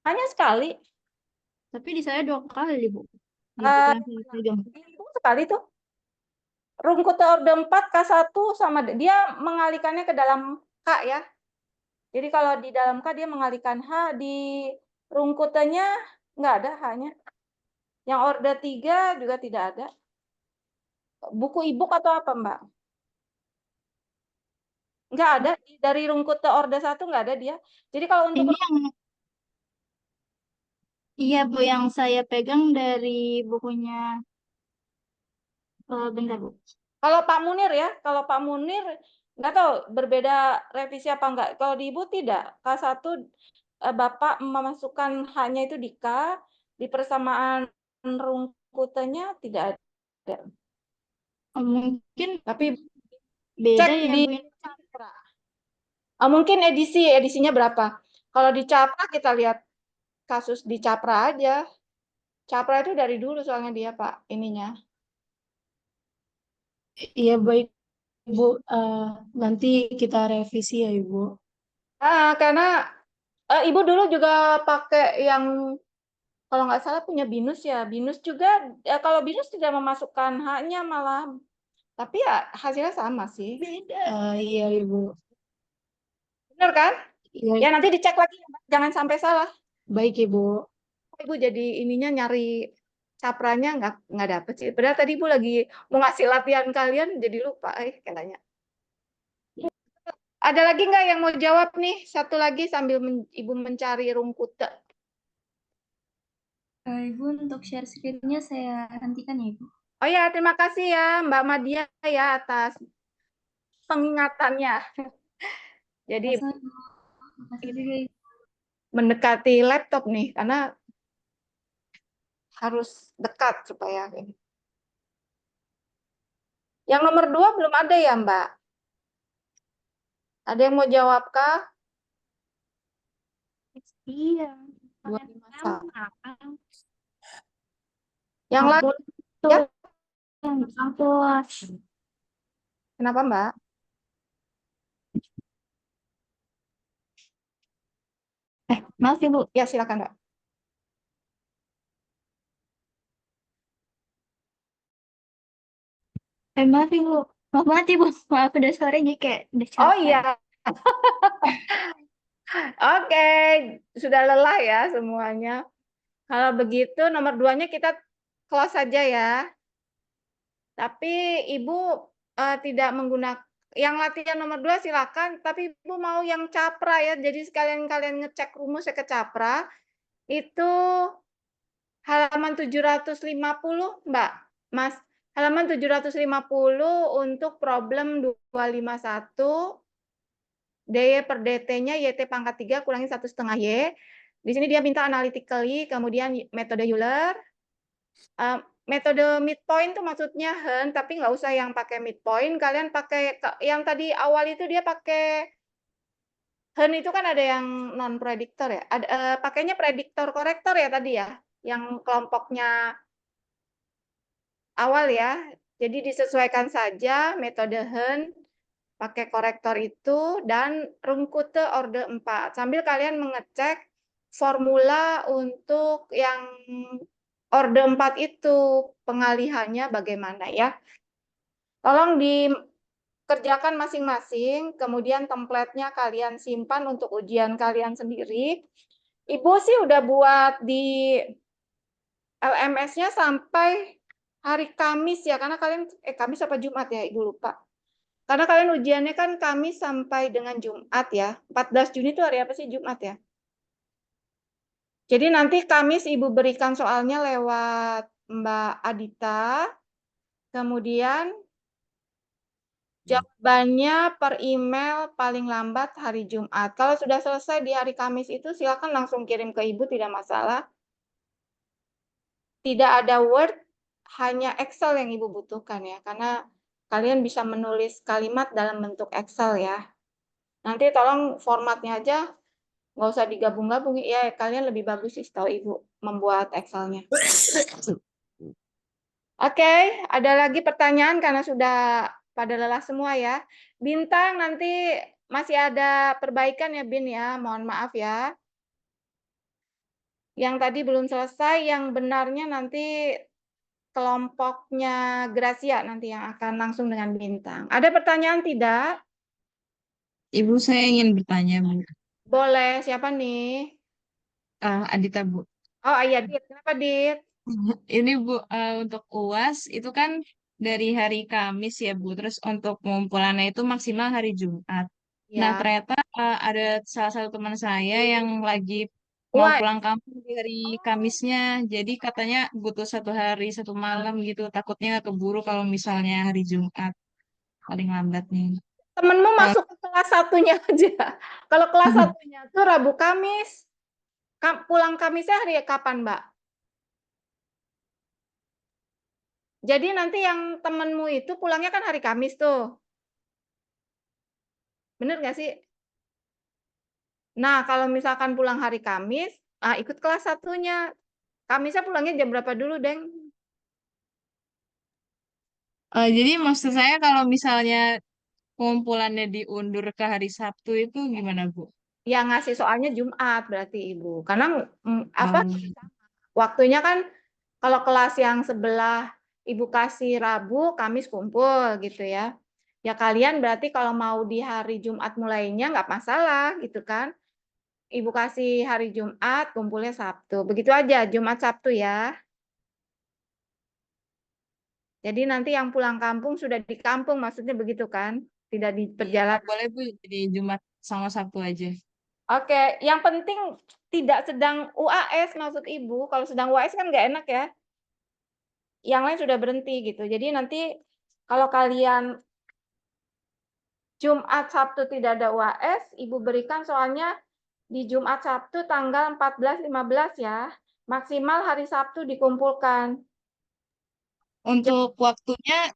[SPEAKER 1] hanya sekali.
[SPEAKER 4] Tapi di saya 2 kali, Bu. Di buku yang saya pegang.
[SPEAKER 1] Sekali tuh. Rungkute orde 4 K1 sama dia mengalihkannya ke dalam K ya. Jadi kalau di dalam K dia mengalihkan H, di rungkutenya nggak ada H-nya. Yang orde 3 juga tidak ada. Buku e-book atau apa, Mbak? Nggak ada. Dari Rungkute orde 1 nggak ada dia. Jadi kalau untuk
[SPEAKER 4] Ini yang iya, Bu, yang saya pegang dari bukunya bentar, Bu.
[SPEAKER 1] Kalau Pak Munir ya, kalau Pak Munir nggak tahu berbeda revisi apa enggak. Kalau di Ibu tidak. K1 Bapak memasukkan H-nya itu di K, di persamaan rungkutannya tidak ada.
[SPEAKER 9] Mungkin
[SPEAKER 1] Tapi
[SPEAKER 9] beda
[SPEAKER 1] cek
[SPEAKER 9] ya
[SPEAKER 1] di
[SPEAKER 9] Bu.
[SPEAKER 1] Capra. Mungkin edisinya berapa. Kalau di Capra kita lihat kasus di Capra aja. Capra itu dari dulu soalnya dia Pak ininya.
[SPEAKER 10] Iya baik Ibu, nanti kita revisi ya Ibu.
[SPEAKER 1] Karena Ibu dulu juga pakai yang kalau nggak salah punya BINUS ya. BINUS juga kalau BINUS tidak memasukkan H-nya malah, tapi ya hasilnya sama sih.
[SPEAKER 10] Iya Ibu.
[SPEAKER 1] Benar kan?
[SPEAKER 10] Iya,
[SPEAKER 1] Ya nanti dicek lagi, jangan sampai salah.
[SPEAKER 10] baik Ibu.
[SPEAKER 1] Ibu jadi ininya nyari capranya nggak dapet sih. Padahal tadi Ibu lagi mau ngasih latihan kalian jadi lupa katanya. Ada lagi nggak yang mau jawab nih? Satu lagi sambil Ibu mencari rungkute.
[SPEAKER 3] Ibu untuk share screen-nya saya hentikan ya Ibu.
[SPEAKER 1] Oh ya, terima kasih ya Mbak Madia ya atas pengingatannya. Jadi
[SPEAKER 3] Makasih juga Ibu.
[SPEAKER 1] mendekati laptop nih karena harus dekat supaya ini. Yang nomor 2 belum ada ya Mbak? Ada yang mau jawab kah?
[SPEAKER 9] Iya.
[SPEAKER 1] 251. Yang lain ya? Kenapa Mbak?
[SPEAKER 9] Maaf Ibu.
[SPEAKER 1] Ya silakan Mbak.
[SPEAKER 9] Maaf Ibu. Maaf banget Ibu. Maaf udah sore jadi kayak udah capek.
[SPEAKER 1] Oh iya. Oke, sudah lelah ya semuanya. Kalau begitu nomor 2-nya kita close saja ya. Tapi Ibu tidak menggunakan yang latihan nomor 2 silakan, tapi Ibu mau yang capra ya. Jadi sekalian kalian ngecek rumusnya ke capra itu halaman 750, Mbak. Mas, halaman 750 untuk problem 251 DY per DT-nya YT pangkat 3 kurangi 1,5 Y. Di sini dia minta analytically, kemudian metode Euler. Metode midpoint itu maksudnya Hen, tapi nggak usah yang pakai midpoint. Kalian pakai yang tadi awal itu dia pakai Hen itu kan ada yang non prediktor ya. Pakainya prediktor korektor ya tadi ya, yang kelompoknya awal ya. Jadi disesuaikan saja metode Hen pakai korektor itu dan rungkute orde 4. Sambil kalian mengecek formula untuk yang orde 4 itu pengalihannya bagaimana ya. Tolong dikerjakan masing-masing, kemudian template-nya kalian simpan untuk ujian kalian sendiri. Ibu sih udah buat di LMS-nya sampai hari Kamis ya, karena kalian Kamis apa Jumat ya, Ibu lupa. Karena kalian ujiannya kan Kamis sampai dengan Jumat ya. 14 Juni itu hari apa sih? Jumat ya. Jadi nanti Kamis Ibu berikan soalnya lewat Mbak Adita. Kemudian jawabannya per email paling lambat hari Jumat. Kalau sudah selesai di hari Kamis itu silakan langsung kirim ke Ibu, tidak masalah. Tidak ada Word, hanya Excel yang Ibu butuhkan ya. Karena kalian bisa menulis kalimat dalam bentuk Excel ya. Nanti tolong formatnya aja, nggak usah digabung-gabung. Ya, kalian lebih bagus sih tahu Ibu membuat Excel-nya. Oke, ada lagi pertanyaan karena sudah pada lelah semua ya. Bintang nanti masih ada perbaikan ya Bin ya, mohon maaf ya. Yang tadi belum selesai, yang benarnya nanti kelompoknya Gracia nanti yang akan langsung dengan Bintang. Ada pertanyaan tidak?
[SPEAKER 11] Ibu, saya ingin bertanya, Bu.
[SPEAKER 1] Boleh, siapa nih?
[SPEAKER 11] Adita, Bu.
[SPEAKER 1] Oh iya, Dit. Kenapa Dit?
[SPEAKER 11] Ini, Bu, untuk UAS itu kan dari hari Kamis ya, Bu. Terus untuk pengumpulannya itu maksimal hari Jumat. Nah,
[SPEAKER 1] Ya.
[SPEAKER 11] ternyata ada salah satu teman saya yang lagi mau
[SPEAKER 1] Wah,
[SPEAKER 11] pulang kampung di hari Kamisnya. Jadi katanya butuh 1 hari, 1 malam gitu. Takutnya nggak keburu kalau misalnya hari Jumat. Paling lambat nih.
[SPEAKER 1] temenmu masuk ke kelas 1-nya aja. Kalau kelas 1-nya tuh Rabu Kamis. Pulang Kamisnya hari kapan, Mbak? Jadi nanti yang temenmu itu pulangnya kan hari Kamis tuh. Bener nggak sih? Nah, kalau misalkan pulang hari Kamis, ikut kelas satunya. Kamisnya pulangnya jam berapa dulu, Deng?
[SPEAKER 11] Jadi maksud saya kalau misalnya pengumpulannya diundur ke hari Sabtu itu gimana, Bu?
[SPEAKER 1] Ya ngasih soalnya Jumat berarti Ibu. Karena apa
[SPEAKER 11] Um,
[SPEAKER 1] waktunya kan kalau kelas yang sebelah Ibu kasih Rabu, Kamis kumpul gitu ya. Ya kalian berarti kalau mau di hari Jumat mulainya nggak masalah gitu kan. Ibu kasih hari Jumat, kumpulnya Sabtu. Begitu aja, Jumat Sabtu ya. Jadi nanti yang pulang kampung sudah di kampung, maksudnya begitu kan? Tidak di perjalanan.
[SPEAKER 11] boleh Bu, jadi Jumat sama Sabtu aja.
[SPEAKER 1] Oke, yang penting tidak sedang UAS maksud Ibu. Kalau sedang UAS kan nggak enak ya. Yang lain sudah berhenti gitu. Jadi nanti kalau kalian Jumat Sabtu tidak ada UAS, Ibu berikan soalnya di Jumat Sabtu tanggal 14-15 ya. Maksimal hari Sabtu dikumpulkan.
[SPEAKER 11] Untuk waktunya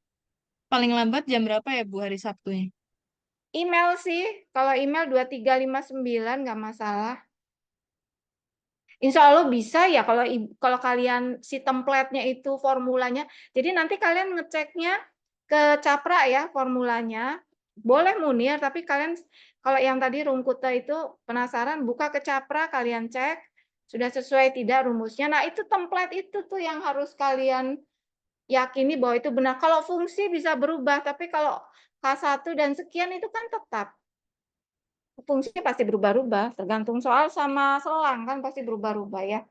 [SPEAKER 11] paling lambat jam berapa ya Bu hari Sabtunya?
[SPEAKER 1] Email sih, kalau email 2359 nggak masalah. Insya Allah bisa ya kalau kalian si template-nya itu formulanya. Jadi nanti kalian ngeceknya ke Capra ya formulanya. Boleh Munir, tapi kalian kalau yang tadi Rungkuta itu penasaran, buka ke Capra, kalian cek sudah sesuai tidak rumusnya. Nah itu template itu tuh yang harus kalian yakini bahwa itu benar. Kalau fungsi bisa berubah, tapi kalau K1 dan sekian itu kan tetap. Fungsinya pasti berubah-ubah, tergantung soal sama selang kan pasti berubah-ubah ya.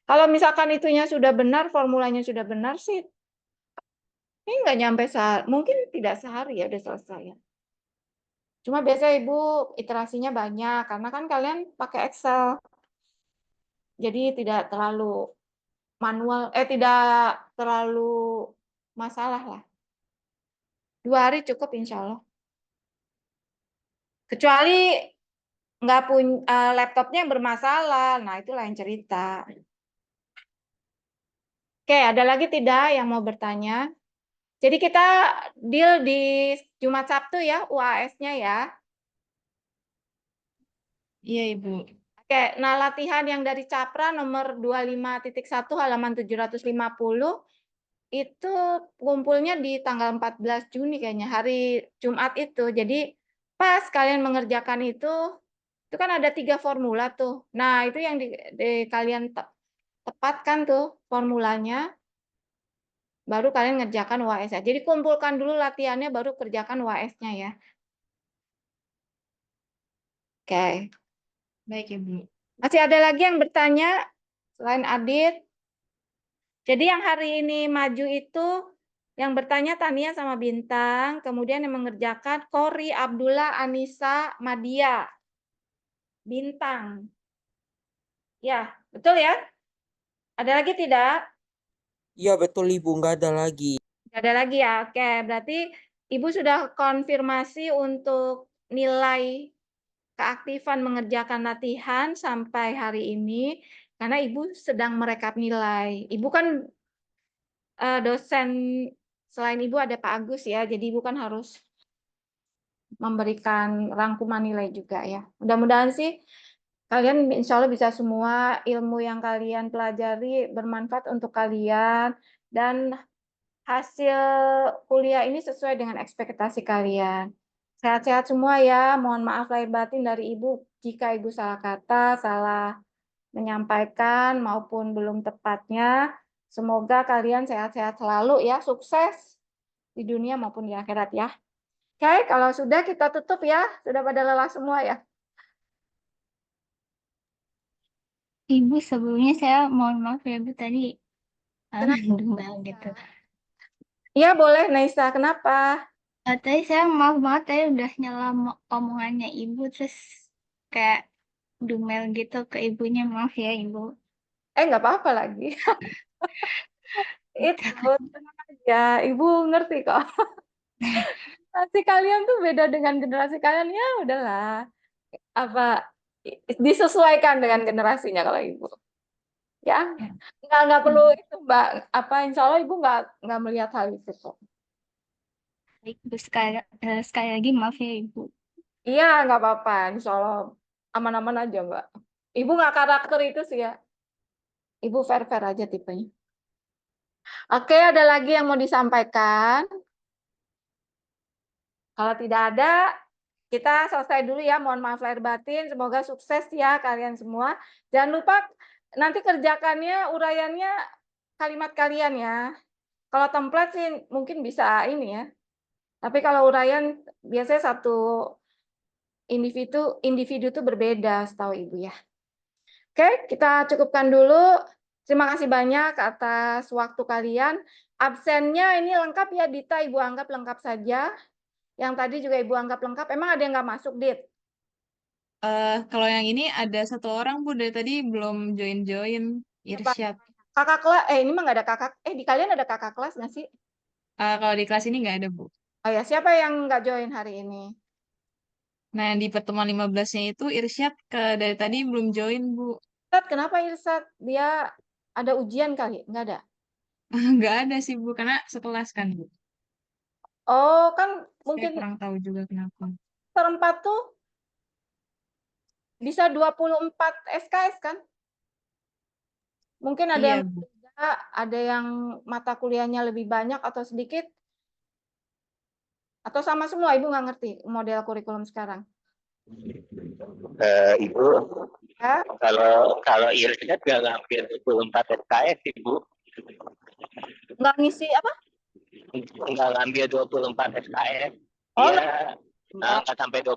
[SPEAKER 1] Kalau misalkan itunya sudah benar, formulanya sudah benar sih, ini nggak nyampe sehari, mungkin tidak sehari ya udah selesai ya. Cuma biasanya Ibu iterasinya banyak, karena kan kalian pakai Excel. Jadi tidak terlalu manual, tidak terlalu masalah lah. 2 hari cukup insya Allah. Kecuali nggak punya laptopnya yang bermasalah, nah itu lain cerita. Oke, ada lagi tidak yang mau bertanya? Jadi kita deal di Jumat Sabtu ya, UAS-nya ya.
[SPEAKER 11] Iya Ibu.
[SPEAKER 1] Oke, nah latihan yang dari Capra nomor 25.1 halaman 750 itu kumpulnya di tanggal 14 Juni kayaknya, hari Jumat itu. Jadi pas kalian mengerjakan itu kan ada 3 formula tuh. Nah, itu yang kalian tepatkan tuh formulanya, baru kalian ngerjakan UAS-nya. Jadi kumpulkan dulu latihannya, baru kerjakan UAS-nya ya. Oke.
[SPEAKER 11] Baik Ibu.
[SPEAKER 1] Masih ada lagi yang bertanya selain Adit? Jadi yang hari ini maju itu yang bertanya Tania sama Bintang, kemudian yang mengerjakan Kori, Abdullah, Anissa, Madia. Bintang. Ya, betul ya? Ada lagi tidak?
[SPEAKER 8] Iya betul Ibu, nggak ada lagi.
[SPEAKER 1] Nggak ada lagi ya? Oke, berarti Ibu sudah konfirmasi untuk nilai keaktifan mengerjakan latihan sampai hari ini, karena Ibu sedang merekap nilai. Ibu kan dosen, selain Ibu ada Pak Agus ya, jadi Ibu kan harus memberikan rangkuman nilai juga ya. Mudah-mudahan sih kalian insya Allah bisa semua, ilmu yang kalian pelajari bermanfaat untuk kalian, dan hasil kuliah ini sesuai dengan ekspektasi kalian. Sehat-sehat semua ya, mohon maaf lahir batin dari Ibu jika Ibu salah kata, salah menyampaikan maupun belum tepatnya. Semoga kalian sehat-sehat selalu ya, sukses di dunia maupun di akhirat ya. Oke, kalau sudah kita tutup ya, sudah pada lelah semua ya.
[SPEAKER 3] Ibu, sebelumnya saya mohon maaf ya Bu, tadi dumel gitu.
[SPEAKER 1] Iya boleh, Naisa. Kenapa?
[SPEAKER 3] Tadi saya maaf banget, tadi udah nyela omongannya Ibu, terus kayak dumel gitu ke ibunya, maaf ya Ibu.
[SPEAKER 1] Nggak apa-apa lagi. Itu tenang aja, Ibu ngerti kok. Generasi kalian tuh beda dengan generasi kalian, ya udahlah. Apa
[SPEAKER 12] disesuaikan dengan generasinya kalau Ibu. Ya, nggak perlu itu Mbak. Insya Allah Ibu nggak melihat hal itu kok.
[SPEAKER 3] Baik, Bu, sekali lagi maaf ya Ibu.
[SPEAKER 12] Iya, nggak apa-apa. Insya Allah aman-aman aja Mbak. Ibu nggak karakter itu sih ya. Ibu fair-fair aja tipenya. Oke, ada lagi yang mau disampaikan? Kalau tidak ada, kita selesai dulu ya. Mohon maaf lahir batin. Semoga sukses ya kalian semua. Jangan lupa nanti kerjakannya, uraiannya kalimat kalian ya. Kalau template sih mungkin bisa ini ya. Tapi kalau uraian biasanya satu individu itu berbeda setahu Ibu ya. Oke, kita cukupkan dulu. Terima kasih banyak atas waktu kalian. Absennya ini lengkap ya Dita, Ibu anggap lengkap saja. Yang tadi juga Ibu anggap lengkap. Emang ada yang nggak masuk, Dit?
[SPEAKER 11] Kalau yang ini ada satu orang Bu dari tadi belum join Irsyad.
[SPEAKER 12] Kakak kelas, ini mah nggak ada kakak. Di kalian ada kakak kelas nggak sih?
[SPEAKER 11] Kalau di kelas ini nggak ada Bu.
[SPEAKER 12] Oh ya, siapa yang nggak join hari ini?
[SPEAKER 11] Nah, yang di pertemuan 15-nya itu Irsyad dari tadi belum join Bu.
[SPEAKER 12] Kenapa Irsat? Dia ada ujian kali? Nggak ada?
[SPEAKER 11] Nggak ada sih Bu, karena sekelas kan Bu.
[SPEAKER 12] Oh, kan mungkin
[SPEAKER 11] Saya kurang tahu juga kenapa.
[SPEAKER 12] Terempat tuh bisa 24 SKS kan? Mungkin ada yang berbeda, ada yang mata kuliahnya lebih banyak atau sedikit? Atau sama semua? Ibu nggak ngerti model kurikulum sekarang?
[SPEAKER 13] Ibu, ya? kalau Irsyad nggak ngambil 24 SKS, Ibu.
[SPEAKER 12] Nggak ngisi apa?
[SPEAKER 13] Nggak ngambil 24 SKS.
[SPEAKER 12] Oh,
[SPEAKER 13] Dia nggak sampai 24